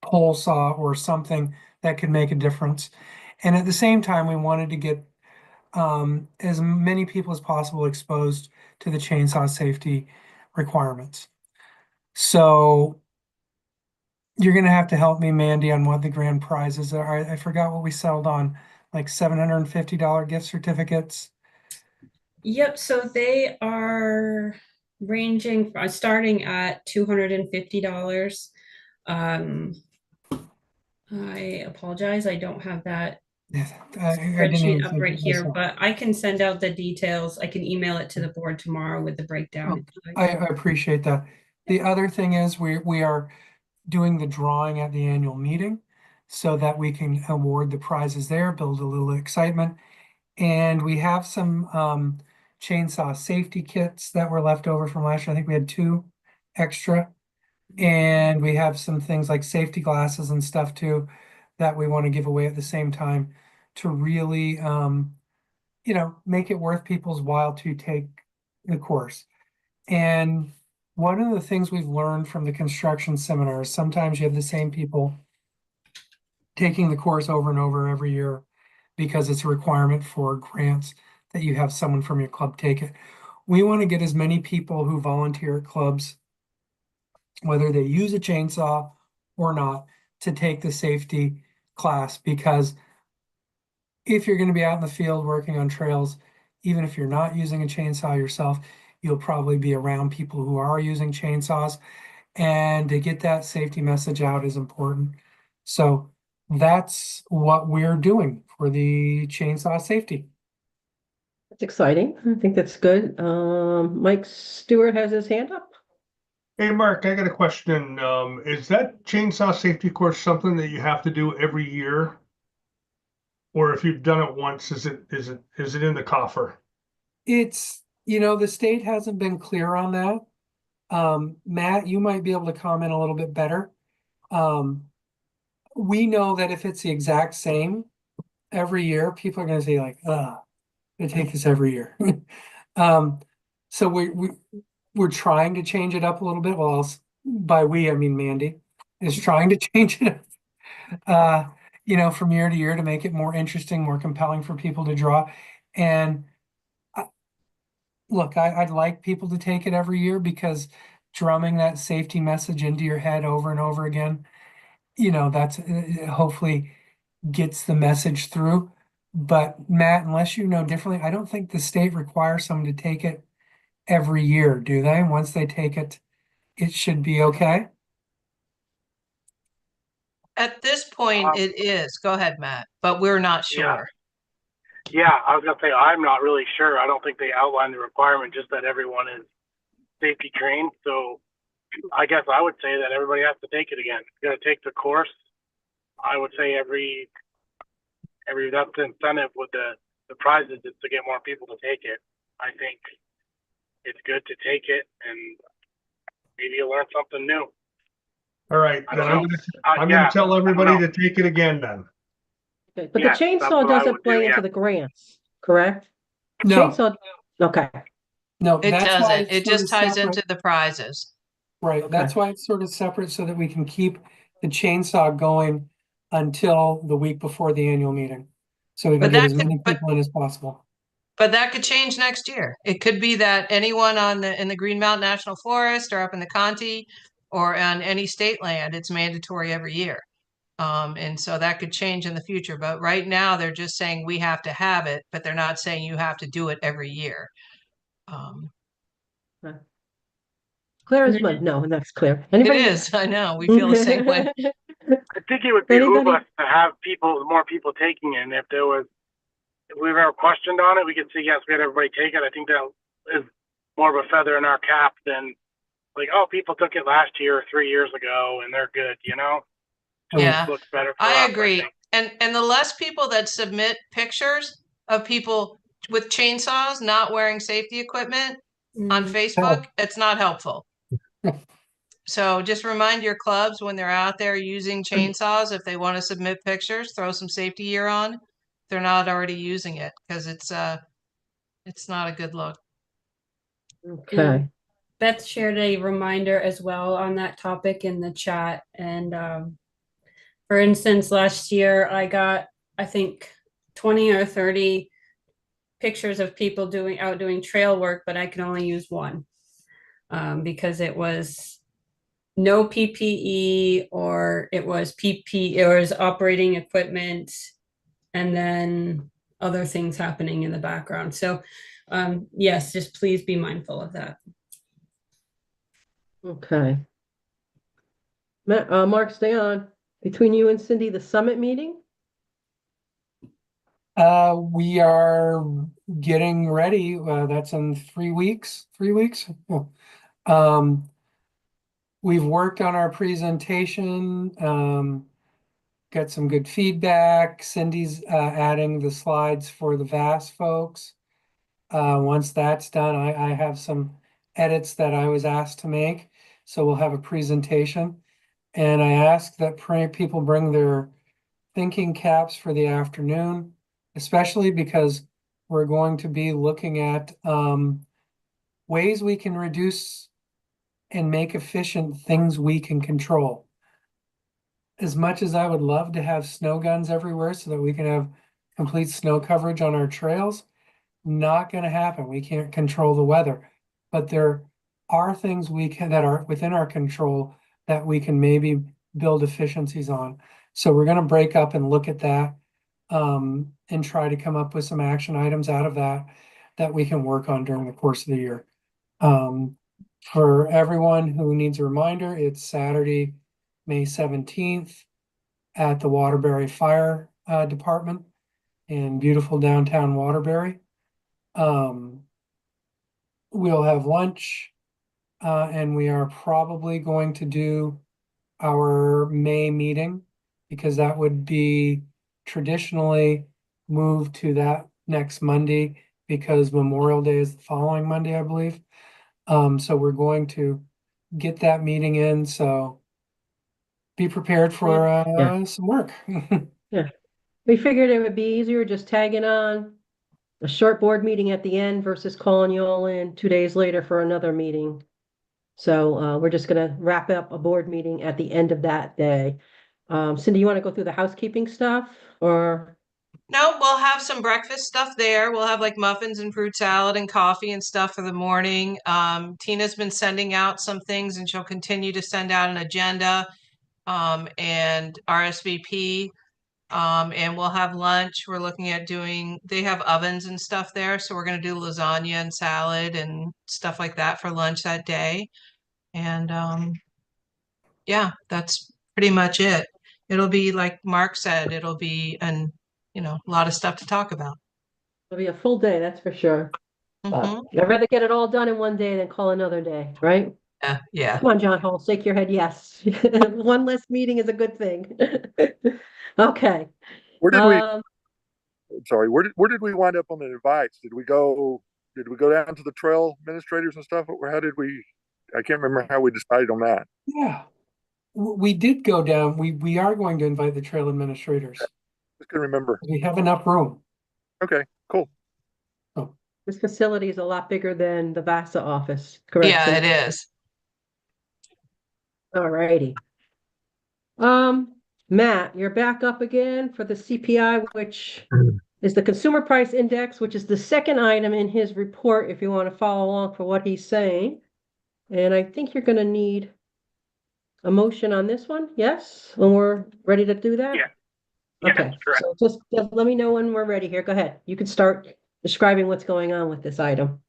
pole saw, or something that could make a difference. And at the same time, we wanted to get as many people as possible exposed to the chainsaw safety requirements. So you're going to have to help me, Mandy, on what the grand prizes are. I forgot what we settled on, like $750 gift certificates. Yep, so they are ranging starting at $250. I apologize, I don't have that I didn't spreadsheet even up think right of here, myself. but I can send out the details. I can email it to the board tomorrow with the breakdown. if you'd like. I appreciate that. The other thing is we are doing the drawing at the annual meeting so that we can award the prizes there, build a little excitement. And we have some chainsaw safety kits that were left over from last year. I think we had 2 extra. And we have some things like safety glasses and stuff too that we want to give away at the same time to really make it worth people's while to take the course. And one of the things we've learned from the construction seminars, sometimes you have the same people taking the course over and over every year because it's a requirement for grants that you have someone from your club take it. We want to get as many people who volunteer at clubs, whether they use a chainsaw or not, to take the safety class, because if you're going to be out in the field working on trails, even if you're not using a chainsaw yourself, you'll probably be around people who are using chainsaws, and to get that safety message out is important. So that's what we're doing for the chainsaw safety. That's exciting. I think that's good. Mike Stewart has his hand up. Hey, Mark, I got a question. Is that chainsaw safety course something that you have to do every year? Or if you've done it once, is it in the coffer? It's, the state hasn't been clear on that. Matt, you might be able to comment a little bit better. We know that if it's the exact same every year, people are going to say like, they take this every year. So we're trying to change it up a little bit. Well, by we, I mean Mandy is trying to change it up, from year to year to make it more interesting, more compelling for people to draw. And look, I'd like people to take it every year because drumming that safety message into your head over and over again, that's hopefully gets the message through. But Matt, unless you know differently, I don't think the state requires someone to take it every year, do they? Once they take it, it should be okay. At this point, it is. Go ahead, Matt, but we're not Yeah. sure. Yeah, I was gonna say, I'm not really sure. I don't think they outlined the requirement, just that everyone is safety trained. So I guess I would say that everybody has to take it again. You gotta take the course. I would say every, that's the incentive with the prizes is to get more people to take it. I think it's good to take it and maybe you'll learn something new. All right, I then don't know. I'm Yeah, gonna tell I don't everybody know. to take it again then. Okay, but Yes, the that's chainsaw what I doesn't would do, play into yeah. the grants, correct? The No, chainsaw, okay, no, It that's why doesn't. it's It sort just of ties separate. into the prizes. Right, okay. that's why it's sort of separate so that we can keep the chainsaw going until the week before the annual meeting. So we can But get that as could, many people in as possible. but that could change next year. It could be that anyone in the Green Mountain National Forest or up in the Conti or on any state land, it's mandatory every year. And so that could change in the future. But right now, they're just saying we have to have it, but they're not saying you have to do it every year. Clear as mud. No, that's clear. It Anybody? is. I know. We feel the same way. I think it would behoove Anybody? us to have more people taking it. And if we were ever questioned on it, we could say, yes, we had everybody take it. I think that is more of a feather in our cap than like, oh, people took it last year or 3 years ago and they're good, Yeah, looks better for I us, agree. think. And the less people that submit pictures of people with chainsaws not wearing safety equipment on Facebook, it's not helpful. So just remind your clubs when they're out there using chainsaws, if they want to submit pictures, throw some safety gear on. If they're not already using it, because it's not a good look. Okay, Beth shared a reminder as well on that topic in the chat. And for instance, last year I got, I think, 20 or 30 pictures of people doing trail work, but I could only use one because it was no PPE or it was PP, it was operating equipment, and then other things happening in the background. So yes, just please be mindful of that. okay. Mark, stay on. Between you and Cindy, the summit meeting? We are getting ready. That's in 3 weeks. 3 weeks. We've worked on our presentation. Got some good feedback. Cindy's adding the slides for the VAS folks. Once that's done, I have some edits that I was asked to make. So we'll have a presentation. And I ask that people bring their thinking caps for the afternoon, especially because we're going to be looking at ways we can reduce and make efficient things we can control. As much as I would love to have snow guns everywhere so that we can have complete snow coverage on our trails, not going to happen. We can't control the weather, but there are things that are within our control that we can maybe build efficiencies on. So we're going to break up and look at that and try to come up with some action items out of that we can work on during the course of the year. For everyone who needs a reminder, it's Saturday, May 17th at the Waterbury Fire Department in beautiful downtown Waterbury. We'll have lunch and we are probably going to do our May meeting because that would be traditionally moved to that next Monday because Memorial Day is the following Monday, I believe. So we're going to get that meeting in. So be prepared for some work. Yeah. We figured it would be easier just tagging on a short board meeting at the end versus calling you all in 2 days later for another meeting. So we're just gonna wrap up a board meeting at the end of that day. Cindy, you want to go through the housekeeping stuff or? No, we'll have some breakfast stuff there. We'll have like muffins and fruit salad and coffee and stuff for the morning. Tina's been sending out some things and she'll continue to send out an agenda and RSVP. And we'll have lunch. We're looking at they have ovens and stuff there. So we're going to do lasagna and salad and stuff like that for lunch that day. And yeah, that's pretty much it. it'll be like Mark said, it'll be a lot of stuff to talk about. It'll be a full day, that's for sure. Mhm. I'd rather get it all done in one day than call another day, right? Yeah. Come on, John Hall, shake your head, yes. One less meeting is a good thing. Okay. Where did we, Um, sorry, where did we wind up on the invites? Did we go down to the trail administrators and stuff? Or how did we, I can't remember how we decided on that. Yeah, we did go down. We are going to invite the trail administrators. Just couldn't remember. We have enough room. Okay, cool. this facility is a lot bigger than the VASA office, correct? Yeah, it is. All righty. Matt, you're back up again for the CPI, which is the Consumer Price Index, which is the second item in his report, if you want to follow along for what he's saying. And I think you're going to need a motion on this one, yes? When we're ready to do that? Yeah. Yes, Okay, correct. so just let me know when we're ready here. Go ahead. You can start describing what's going on with this item.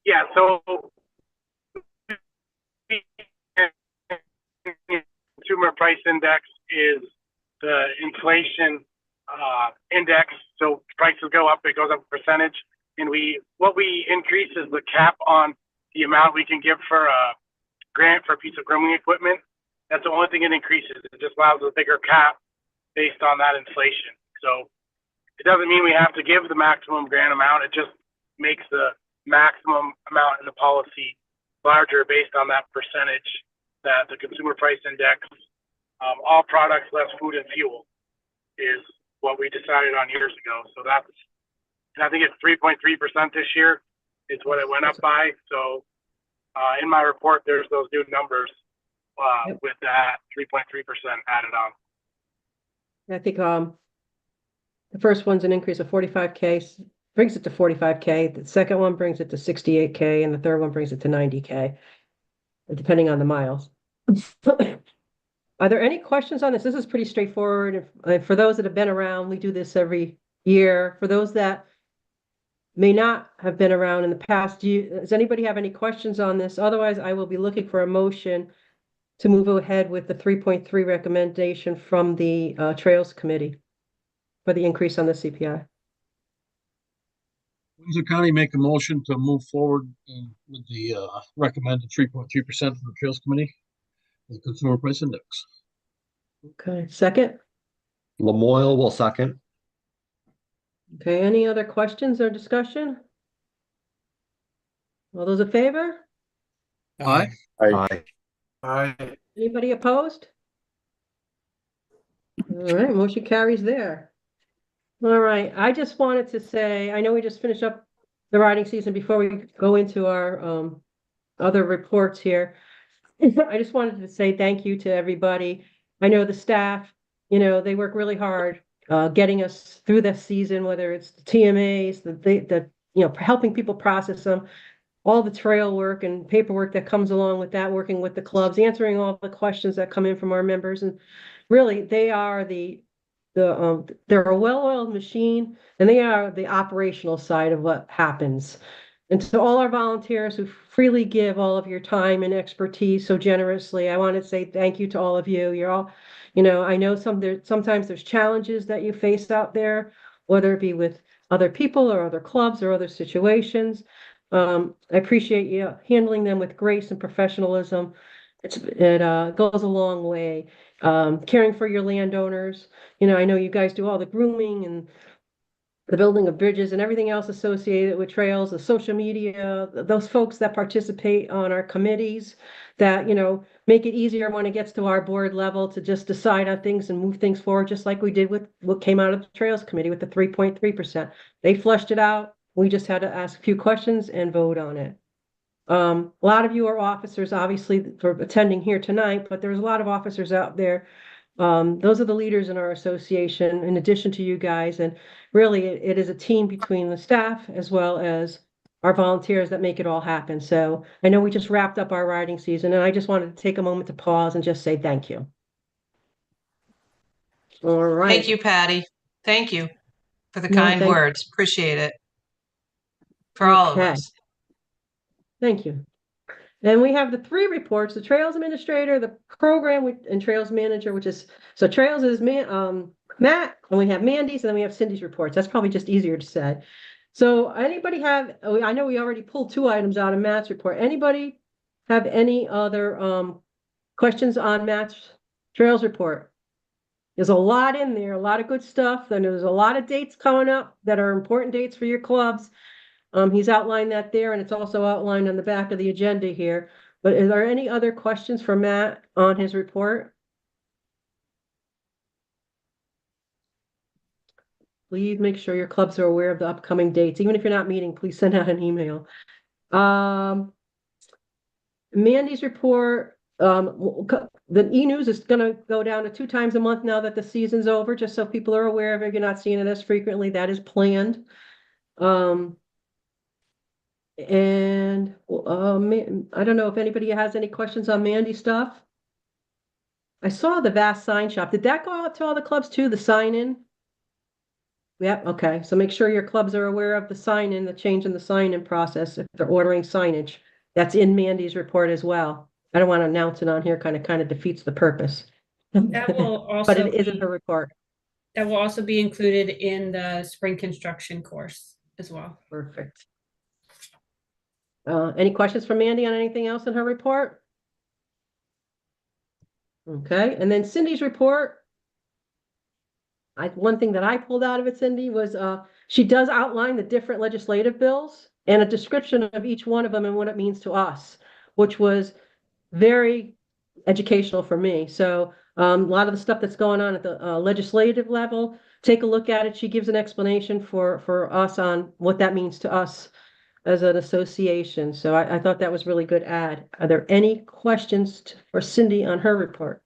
Yeah, so consumer price index is the inflation index. So prices go up, it goes up a percentage. And what we increase is the cap on the amount we can give for a grant for a piece of grooming equipment. That's the only thing it increases. It just allows a bigger cap based on that inflation. So it doesn't mean we have to give the maximum grant amount. It just makes the maximum amount in the policy larger based on that percentage that the consumer price index, all products less food and fuel, is what we decided on years ago. So that's, I think it's 3.3% this year is what it went up by. So in my report, there's those new numbers with that 3.3% added on. I think the first one's an increase of 45K, brings it to 45K. The second one brings it to 68K, and the third one brings it to 90K, depending on the miles. Are there any questions on this? This is pretty straightforward. For those that have been around, we do this every year. For those that may not have been around in the past, does anybody have any questions on this? Otherwise, I will be looking for a motion to move ahead with the 3.3 recommendation from the Trails Committee for the increase on the CPI. Windsor County make a motion to move forward with the recommended 3.3% from the Trails Committee, the Consumer Price Index. Okay, second. Lamoille will second. Okay, any other questions or discussion? All those in favor? Aye. Aye. Anybody opposed? All right, motion carries there. All right, I just wanted to say, I know we just finished up the riding season before we go into our other reports here. I just wanted to say thank you to everybody. I know the staff, they work really hard getting us through this season, whether it's the TMAs, the helping people process them, all the trail work and paperwork that comes along with that, working with the clubs, answering all the questions that come in from our members. And really, they are they're a well-oiled machine, and they are the operational side of what happens. And to all our volunteers who freely give all of your time and expertise so generously, I want to say thank you to all of you. You're all, I know sometimes there's challenges that you face out there, whether it be with other people or other clubs or other situations. I appreciate you handling them with grace and professionalism. It goes a long way. Caring for your landowners. I know you guys do all the grooming and the building of bridges and everything else associated with trails, the social media, those folks that participate on our committees that, make it easier when it gets to our board level to just decide on things and move things forward, just like we did with what came out of the Trails Committee with the 3.3%. They flushed it out. We just had to ask a few questions and vote on it. A lot of you are officers, obviously, for attending here tonight, but there's a lot of officers out there. Those are the leaders in our association, in addition to you guys. And really, it is a team between the staff as well as our volunteers that make it all happen. So I know we just wrapped up our riding season, and I just wanted to take a moment to pause and just say thank you. All right. Thank you, Patty. Thank you for the No, kind thank- words. Appreciate it. For all of Okay. us. Thank you. And we have the three reports, the Trails Administrator, the Program and Trails Manager, which is, so Trails is Matt, and we have Mandy's, and then we have Cindy's reports. That's probably just easier to say. So anybody have, I know we already pulled 2 items out of Matt's report. Anybody have any other questions on Matt's Trails report? There's a lot in there, a lot of good stuff. And there's a lot of dates coming up that are important dates for your clubs. He's outlined that there, and it's also outlined on the back of the agenda here. But is there any other questions for Matt on his report? Please make sure your clubs are aware of the upcoming dates. Even if you're not meeting, please send out an email. Mandy's report, the e-news is going to go down to 2 times a month now that the season's over, just so people are aware of it. If you're not seeing it as frequently, that is planned. And I don't know if anybody has any questions on Mandy stuff. I saw the Vast Sign Shop. Did that go out to all the clubs too, the sign-in? Yep, okay. So make sure your clubs are aware of the sign-in, the change in the sign-in process if they're ordering signage. That's in Mandy's report as well. I don't want to announce it on here, kind of defeats the purpose. That will also But it is in her report. That will also be included in the spring construction course as well. Perfect. Any questions from Mandy on anything else in her report? Okay, and then Cindy's report. One thing that I pulled out of it, Cindy, was she does outline the different legislative bills and a description of each one of them and what it means to us, which was very educational for me. So a lot of the stuff that's going on at the legislative level, take a look at it. She gives an explanation for us on what that means to us as an association. So I thought that was really good add. Are there any questions for Cindy on her report?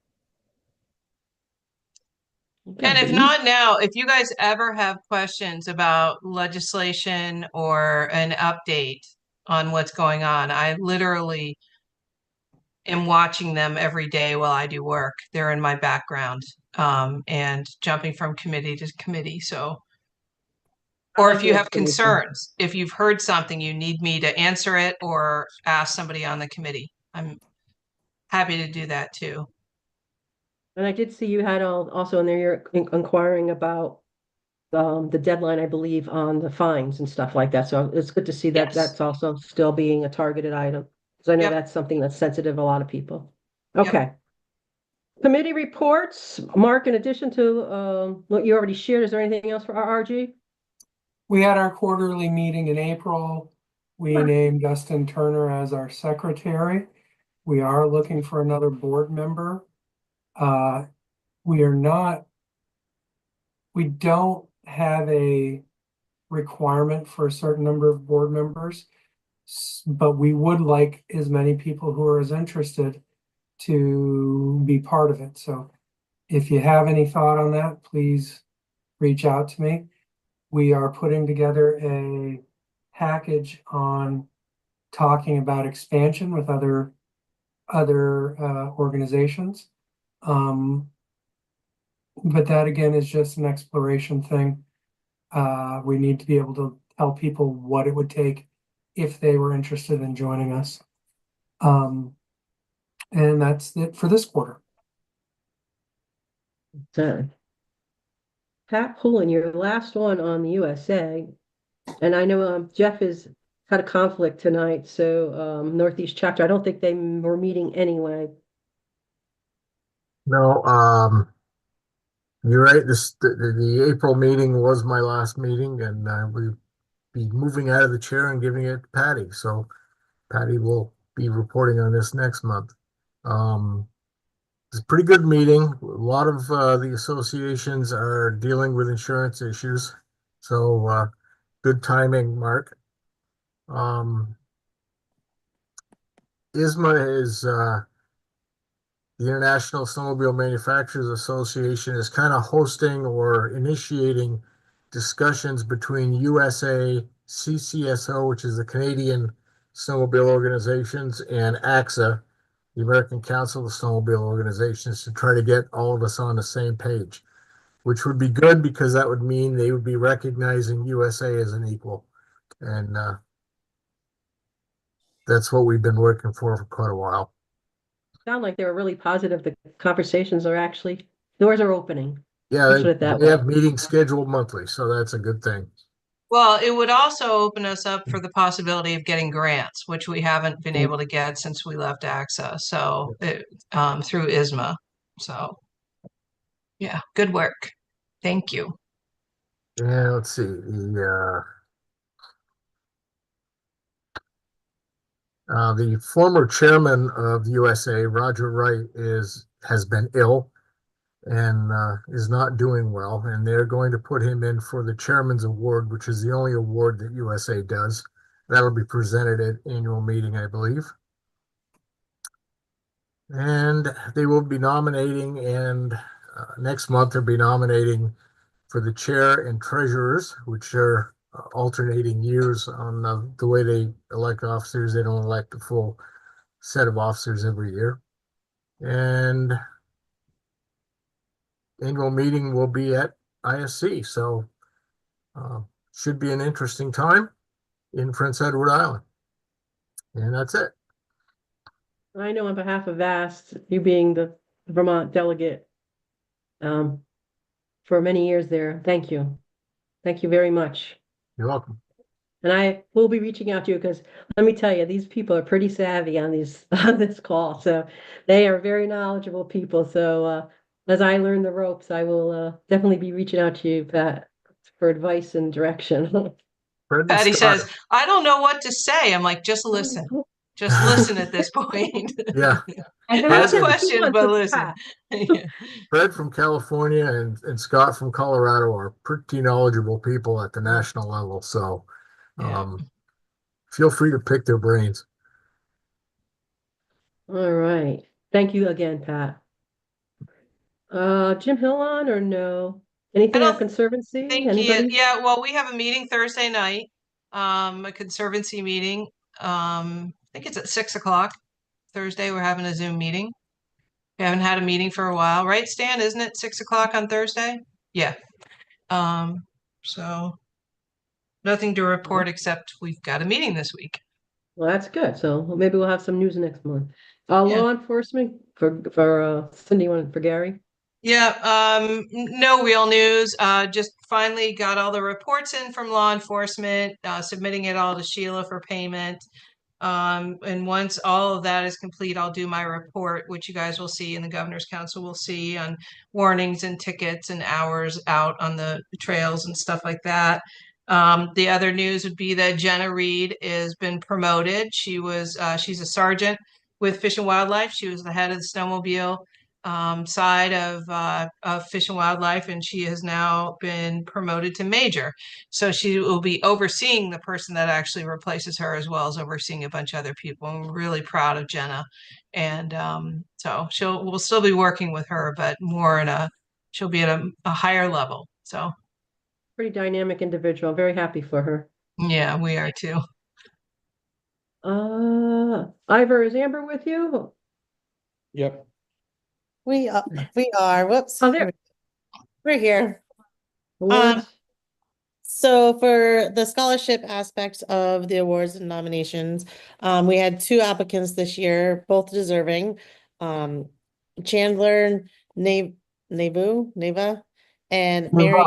Okay. And if not now, if you guys ever have questions about legislation or an update on what's going on, I literally am watching them every day while I do work. They're in my background, and jumping from committee to committee. So, or if you have concerns, if you've heard something, you need me to answer it or ask somebody on the committee. I'm happy to do that too. And I did see you had also in there, you're inquiring about the deadline, I believe, on the fines and stuff like that. So it's good to see that that's also still being a targeted item. Because I know that's something that's sensitive to a lot of people. Okay. Committee reports. Mark, in addition to what you already shared, is there anything else for RRG? We had our quarterly meeting in April. We named Dustin Turner as our secretary. We are looking for another board member. We don't have a requirement for a certain number of board members, but we would like as many people who are as interested to be part of it. So if you have any thought on that, please reach out to me. We are putting together a package on talking about expansion with other organizations. But that again is just an exploration thing. We need to be able to tell people what it would take if they were interested in joining us. And that's it for this quarter. Done. Pat Pullen, your last one on the USA. And I know Jeff has had a conflict tonight, so Northeast chapter, I don't think they were meeting anyway. No, you're right. The April meeting was my last meeting, and we'll be moving out of the chair and giving it to Patty. So Patty will be reporting on this next month. It's a pretty good meeting. A lot of the associations are dealing with insurance issues, so good timing, Mark. ISMA is the International Snowmobile Manufacturers Association is kind of hosting or initiating discussions between USA, CCSO, which is the Canadian Snowmobile Organizations, and AXA, the American Council of Snowmobile Organizations, to try to get all of us on the same page, which would be good because that would mean they would be recognizing USA as an equal. And that's what we've been working for quite a while. Sound like they were really positive. The conversations are actually, doors are opening. Yeah, Let's put it that they way. have meetings scheduled monthly, so that's a good thing. Well, it would also open us up for the possibility of getting grants, which we haven't been able to get since we left AXA. So through ISMA. So yeah, good work. Thank you. Yeah, let's see. The former chairman of USA, Roger Wright, has been ill and is not doing well, and they're going to put him in for the Chairman's Award, which is the only award that USA does. That'll be presented at annual meeting, I believe. And they will be nominating, and next month they'll be nominating for the chair and treasurers, which are alternating years on the way they elect officers. They don't elect the full set of officers every year. And annual meeting will be at ISC. So should be an interesting time in Prince Edward Island. And that's it. I know on behalf of VAST, you being the Vermont delegate for many years there, thank you. Thank you very much. You're welcome. And I will be reaching out to you because let me tell you, these people are pretty savvy on on this call. So they are very knowledgeable people. So as I learn the ropes, I will definitely be reaching out to you, Pat, for advice and direction. Patty says, I don't know what to say. I'm like, just listen. Just listen at this point. Yeah. Ask questions, but listen. Fred from California and Scott from Colorado are pretty knowledgeable people at the national level. So feel free to pick their brains. All right. Thank you again, Pat. Jim Hill on or no? Anything on Conservancy? Anybody? Yeah, well, we have a meeting Thursday night, a Conservancy meeting. I think it's at 6 o'clock. Thursday, we're having a Zoom meeting. We haven't had a meeting for a while, right, Stan? Isn't it 6 o'clock on Thursday? Yeah. So nothing to report except we've got a meeting this week. Well, that's good. So maybe we'll have some news next month. Law enforcement for Cindy and for Gary. Yeah, no real news. Just finally got all the reports in from law enforcement, submitting it all to Sheila for payment. And once all of that is complete, I'll do my report, which you guys will see and the Governor's Council will see on warnings and tickets and hours out on the trails and stuff like that. The other news would be that Jenna Reed has been promoted. She's a sergeant with Fish and Wildlife. She was the head of the snowmobile side of Fish and Wildlife, and she has now been promoted to major. So she will be overseeing the person that actually replaces her, as well as overseeing a bunch of other people. I'm really proud of Jenna, and so we'll still be working with her, but she'll be at a higher level. So pretty dynamic individual. I'm very happy for her. Yeah, we are too. Ivor, is Amber with you? Yep. We are. Whoops. Oh, there. We're here. Awards. So for the scholarship aspect of the awards and nominations, we had 2 applicants this year, both deserving. Chandler Neva and Mary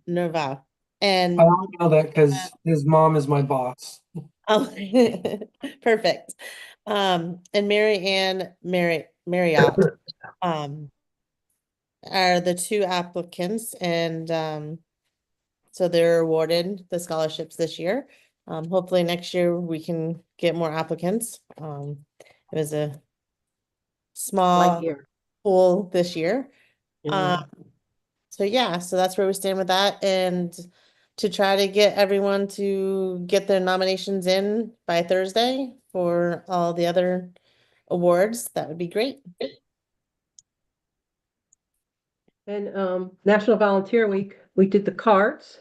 Nerva. And I only know that because his mom is my boss. Oh, perfect. And Mary Ann Marriott are the 2 applicants, and so they're awarded the scholarships this year. Hopefully next year we can get more applicants. It was a small pool this year. So yeah, so that's where we stand with that, and to try to get everyone to get their nominations in by Thursday for all the other awards. That would be great. And National Volunteer Week, we did the cards.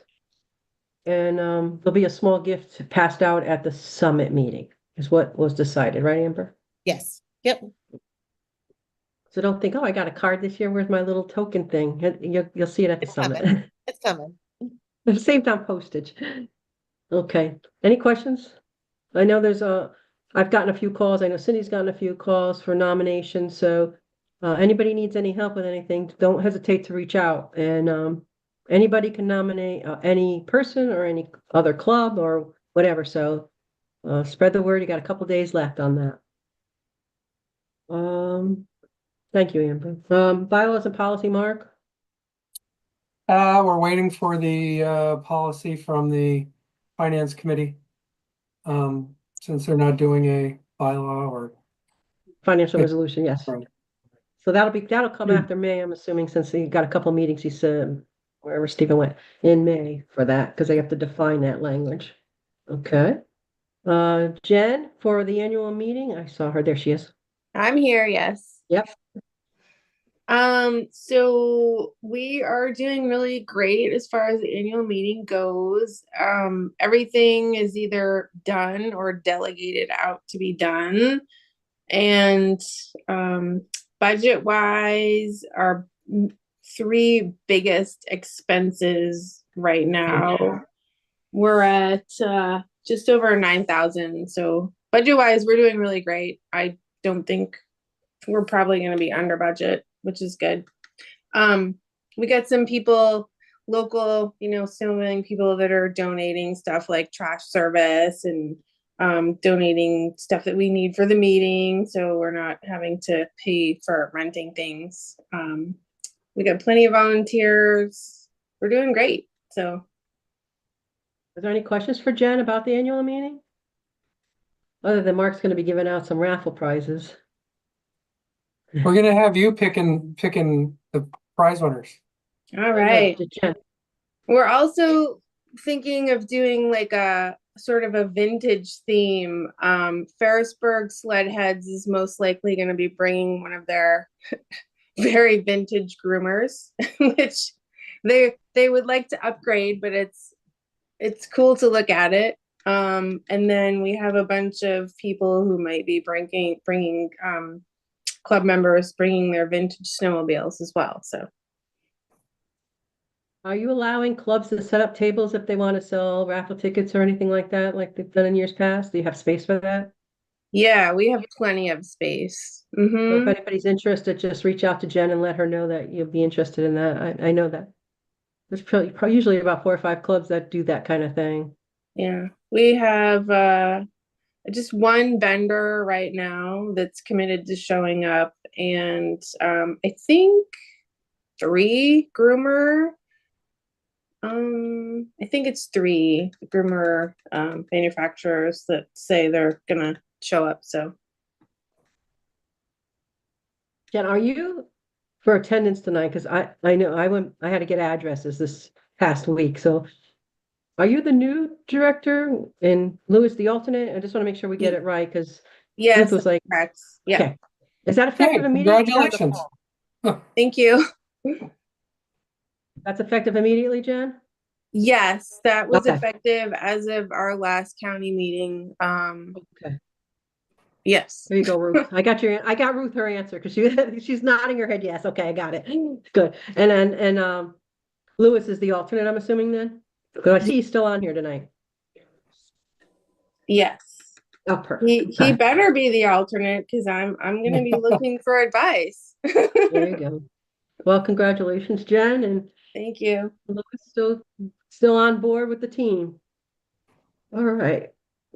And there'll be a small gift passed out at the summit meeting, is what was decided, right, Amber? Yes. Yep. So don't think, oh, I got a card this year. Where's my little token thing? You'll see it at the summit. It's coming. Saved on postage. Okay. Any questions? I know there's I've gotten a few calls. I know Cindy's gotten a few calls for nominations, so anybody needs any help with anything, don't hesitate to reach out. And anybody can nominate any person or any other club or whatever. So spread the word. You got a couple days left on that. Thank you, Amber. Bylaws and policy, Mark. We're waiting for the policy from the finance committee. Since they're not doing a bylaw or Financial resolution, yes. Right. So that'll come after May, I'm assuming, since he got a couple meetings, he said, wherever Stephen went, in May for that, because they have to define that language. Okay. Jen, for the annual meeting, I saw her, there she is. I'm here, yes. Yep. So we are doing really great as far as the annual meeting goes. Everything is either done or delegated out to be done. And budget wise, our three biggest expenses right now, we're at just over 9,000. So budget wise, we're doing really great. I don't think we're probably going to be under budget, which is good. We got some people, local, so many people that are donating stuff like trash service and donating stuff that we need for the meeting. So we're not having to pay for renting things. We got plenty of volunteers. We're doing great. So. Are there any questions for Jen about the annual meeting? Other than Mark's going to be giving out some raffle prizes. we're gonna have you picking the prize winners. All right. Jen. We're also thinking of doing like a sort of a vintage theme. Ferrisburg Sledheads is most likely going to be bringing one of their very vintage groomers, which they would like to upgrade, but it's cool to look at it. And then we have a bunch of people who might be bringing club members bringing their vintage snowmobiles as well. So. Are you allowing clubs to set up tables if they want to sell raffle tickets or anything like that, like they've done in years past? Do you have space for that? Yeah, we have plenty of space. So if anybody's interested, just reach out to Jen and let her know that you'll be interested in that. I know that there's probably usually about 4 or 5 clubs that do that kind of thing. Yeah, we have just one vendor right now that's committed to showing up, and I think 3 groomer. I think it's 3 groomer manufacturers that say they're gonna show up. So, Jen, are you for attendance tonight? Because I know I had to get addresses this past week. So are you the new director and Louis the alternate? I just want to make sure we get it right because yes, Ruth was like, correct. Yeah. okay. Is that effective immediately? Congratulations. Thank you. That's effective immediately, Jen? Yes, that was Okay. effective as of our last county meeting. Okay. Yes. There you go, Ruth. I got Ruth her answer because she's nodding her head yes. Okay, I got it. Good. And Louis is the alternate, I'm assuming then? Because I see he's still on here tonight. Yes. Oh, perfect. He better be the alternate because I'm gonna be looking for advice. There you go. Well, congratulations, Jen, and thank you. Louis still on board with the team. All right.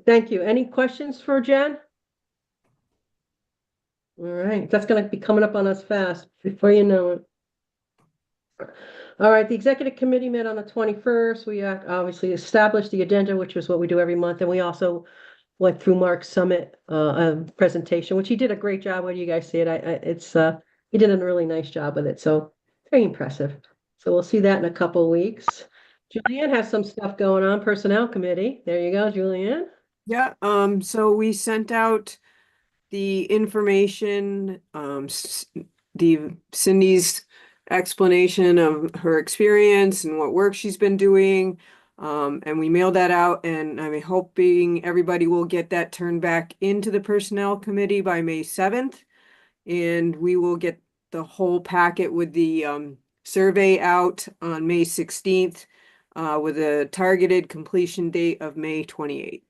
Thank you. Any questions for Jen? All right, that's going to be coming up on us fast before you know it. All right, the executive committee met on the 21st. We obviously established the agenda, which is what we do every month. And we also went through Mark's summit presentation, which he did a great job. What do you guys see it? He did a really nice job with it. So very impressive. So we'll see that in a couple of weeks. Julianne has some stuff going on, personnel committee. There you go, Julianne. Yeah, so we sent out the information, the Cindy's explanation of her experience and what work she's been doing. And we mailed that out, and I'm hoping everybody will get that turned back into the personnel committee by May 7th. And we will get the whole packet with the survey out on May 16th with a targeted completion date of May 28th.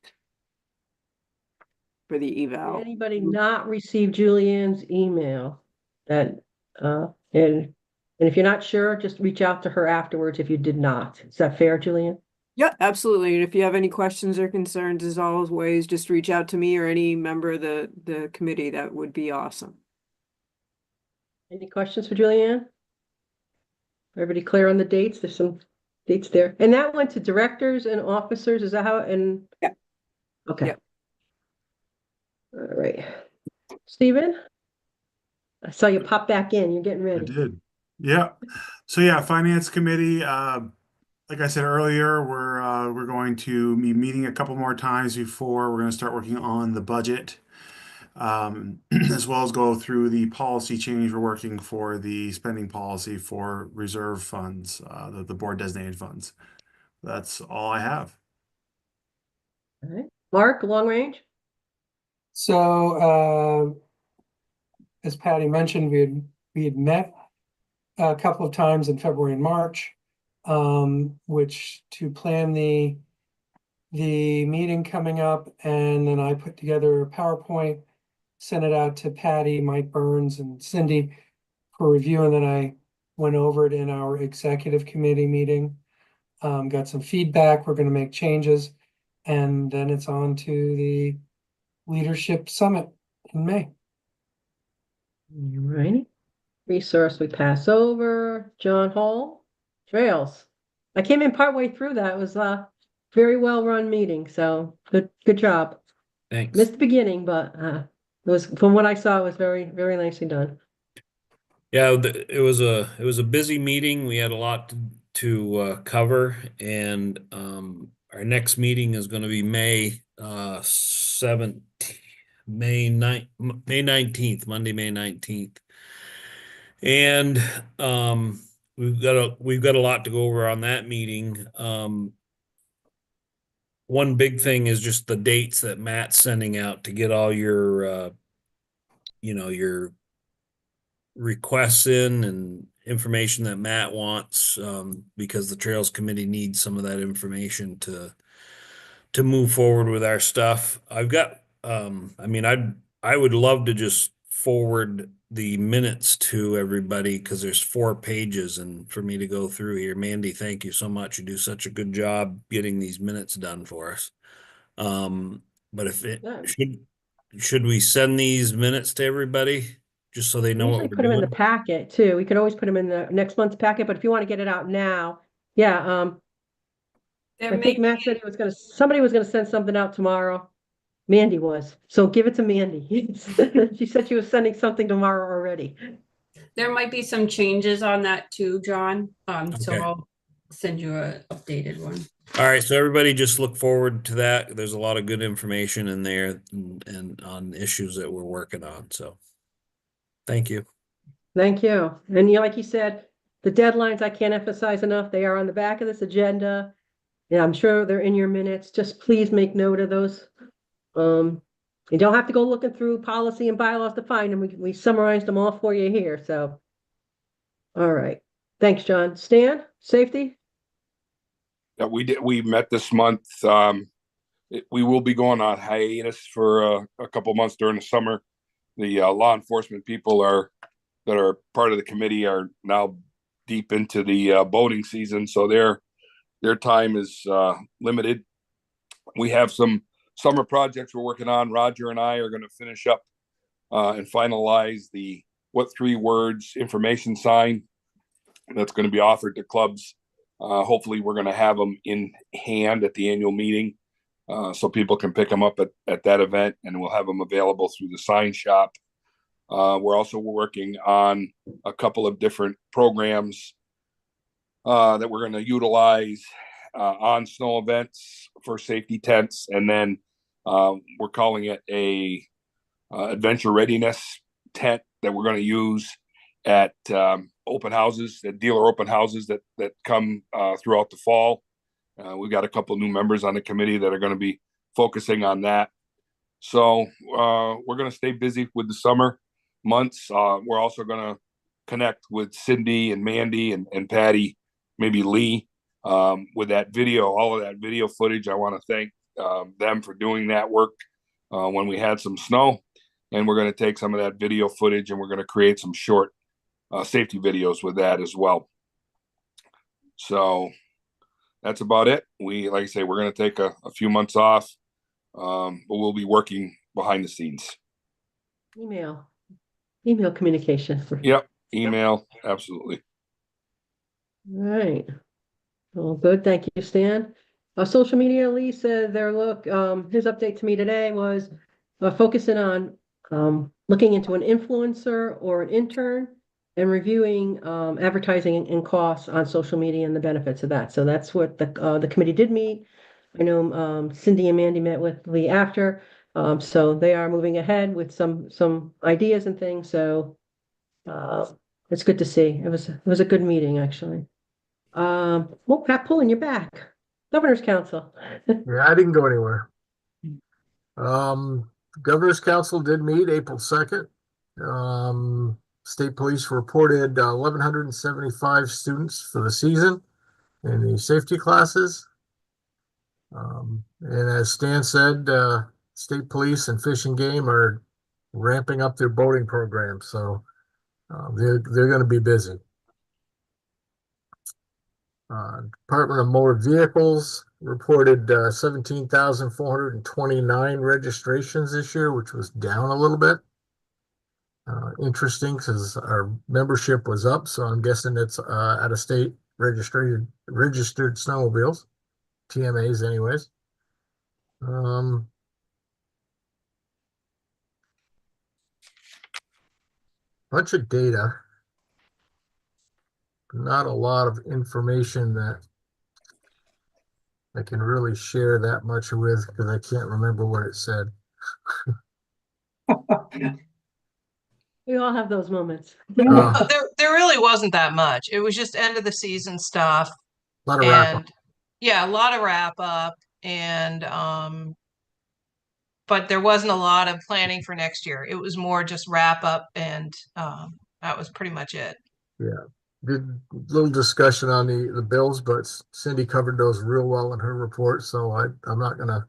for the Did eval. anybody not receive Julianne's email? That, and if you're not sure, just reach out to her afterwards if you did not. Is that fair, Julianne? Yeah, absolutely. And if you have any questions or concerns, as always, just reach out to me or any member of the committee. That would be awesome. Any questions for Julianne? Everybody clear on the dates? There's some dates there. And that went to directors and officers, is that how, and? Yeah. Okay. Yeah. All right. Stephen? I saw you pop back in. You're getting I ready. did. Yeah. So yeah, Finance Committee, like I said earlier, we're going to be meeting a couple more times before we're going to start working on the budget, as well as go through the policy change we're working for the spending policy for reserve funds, the board designated funds. That's all I have. All right. Mark, long range? So, as Patty mentioned, we had met a couple of times in February and March, which to plan the meeting coming up, and then I put together a PowerPoint, sent it out to Patty, Mike Burns, and Cindy for review, and then I went over it in our executive committee meeting. Got some feedback. We're going to make changes, and then it's on to the leadership summit in May. All righty. Resource we pass over. John Hall, Trails. I came in partway through that. It was a very well run meeting, so good job. Thanks. Missed the beginning, but it was, from what I saw, it was very, very nicely done. Yeah, it was a busy meeting. We had a lot to cover, and our next meeting is going to be May 7th, May 19th, Monday, May 19th. And we've got a lot to go over on that meeting. One big thing is just the dates that Matt's sending out to get all your your requests in and information that Matt wants, because the Trails Committee needs some of that information to move forward with our stuff. I've got, I would love to just forward the minutes to everybody because there's 4 pages and for me to go through here. Mandy, thank you so much. You do such a good job getting these minutes done for us. But if it should we send these minutes to everybody just so they know Usually what we're put them in the doing? packet too. We could always put them in the next month's packet, but if you want to get it out now, yeah. I think Matt said somebody was gonna send something out tomorrow. Mandy was, so give it to Mandy. She said she was sending something tomorrow already. There might be some changes on that too, John. So Okay. I'll send you a updated one. All right, so everybody just look forward to that. There's a lot of good information in there and on issues that we're working on. So thank you. Thank you. And like you said, the deadlines, I can't emphasize enough. They are on the back of this agenda. Yeah, I'm sure they're in your minutes. Just please make note of those. You don't have to go looking through policy and bylaws to find them. We summarized them all for you here. So, all right. Thanks, John. Stan, safety? Yeah, we met this month. We will be going on hiatus for a couple months during the summer. The law enforcement people that are part of the committee are now deep into the boating season, so their time is limited. We have some summer projects we're working on. Roger and I are going to finish up and finalize the what 3 words information sign that's going to be offered to clubs. Hopefully we're going to have them in hand at the annual meeting so people can pick them up at that event, and we'll have them available through the sign shop. We're also working on a couple of different programs that we're going to utilize on snow events for safety tents, and then we're calling it a adventure readiness tent that we're going to use at open houses, at dealer open houses that come throughout the fall. We've got a couple of new members on the committee that are going to be focusing on that. So we're going to stay busy with the summer months. We're also going to connect with Cindy and Mandy and Patty, maybe Lee, with that video, all of that video footage. I want to thank them for doing that work. when we had some snow. And we're going to take some of that video footage and we're going to create some short safety videos with that as well. So that's about it. Like I say, we're going to take a few months off, but we'll be working behind the scenes. Email communication. Yep. Email. Absolutely. All right. Well, good. Thank you, Stan. Social media, Lee said his update to me today was focusing on looking into an influencer or an intern and reviewing advertising and costs on social media and the benefits of that. So that's what the committee did meet. I know Cindy and Mandy met with Lee after. So they are moving ahead with some ideas and things. So it's good to see. It was a good meeting, actually. Well, Pat, pulling you back. Governor's Council. Yeah, I didn't go anywhere. Governor's Council did meet April 2nd. State Police reported 1,175 students for the season in the safety classes. And as Stan said, State Police and Fish and Game are ramping up their boating program, so they're going to be busy. Department of Motor Vehicles reported 17,429 registrations this year, which was down a little bit. Interesting because our membership was up, so I'm guessing it's out of state registered snowmobiles, TMAs anyways. Bunch of data, not a lot of information that I can really share that much with because I can't remember what it said. We all have those moments. There really wasn't that much. It was just end of the season stuff. A lot of wrap up. Yeah, a lot of wrap up and but there wasn't a lot of planning for next year. It was more just wrap up and that was pretty much it. Yeah. Good little discussion on the bills, but Cindy covered those real well in her report, so I'm not gonna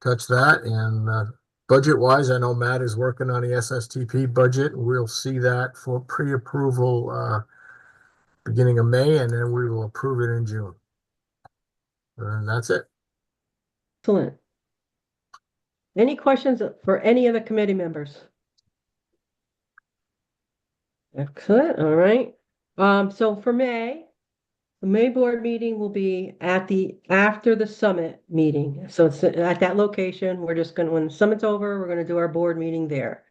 touch that. And budget wise, I know Matt is working on the SSTP budget. We'll see that for pre-approval beginning of May, and then we will approve it in June. And that's it. Excellent. Any questions for any of the committee members? Excellent. All right. So for May, the May board meeting will be after the summit meeting. So it's at that location. We're just when the summit's over, we're gonna do our board meeting there.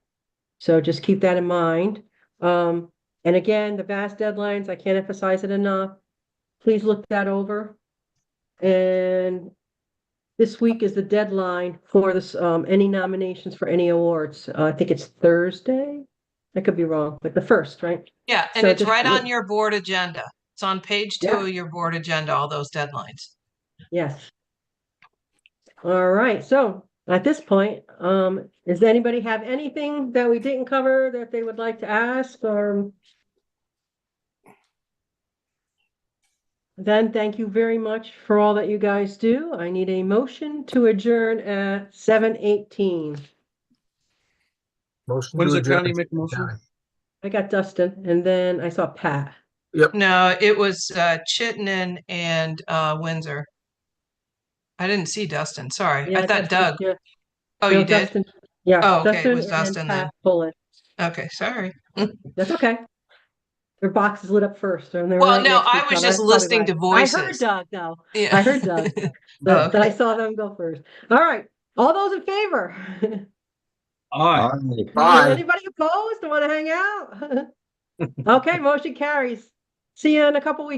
So just keep that in mind. And again, the vast deadlines, I can't emphasize it enough. Please look that over. And this week is the deadline for this any nominations for any awards. I think it's Thursday. I could be wrong, but the 1st, right? Yeah, and So it's just right on your board agenda. It's on page 2 of your board agenda, all those deadlines. Yes. All right. So at this point, does anybody have anything that we didn't cover that they would like to ask or? Then thank you very much for all that you guys do. I need a motion to adjourn at 7:18. Motion When to does the adjourn. county make a motion? I got Dustin and then I saw Pat. Yep. No, it was Chittenden and Windsor. I didn't see Dustin. Sorry. Yeah, I thought Dustin, Doug. yeah. Oh, No, you did? Dustin. Yeah. Oh, okay. Dustin It was and Dustin Pat then. Bullen. Okay, sorry. That's okay. Their box is lit up first, and they're Well, right no, next to I each was other. just That's probably listening why. to I heard voices. Doug, though. Yeah. I heard Doug, but I saw them go first. All right. All those in favor? Aye. Bye. Anybody opposed? Want to hang out? Okay, motion carries. See you in a couple weeks.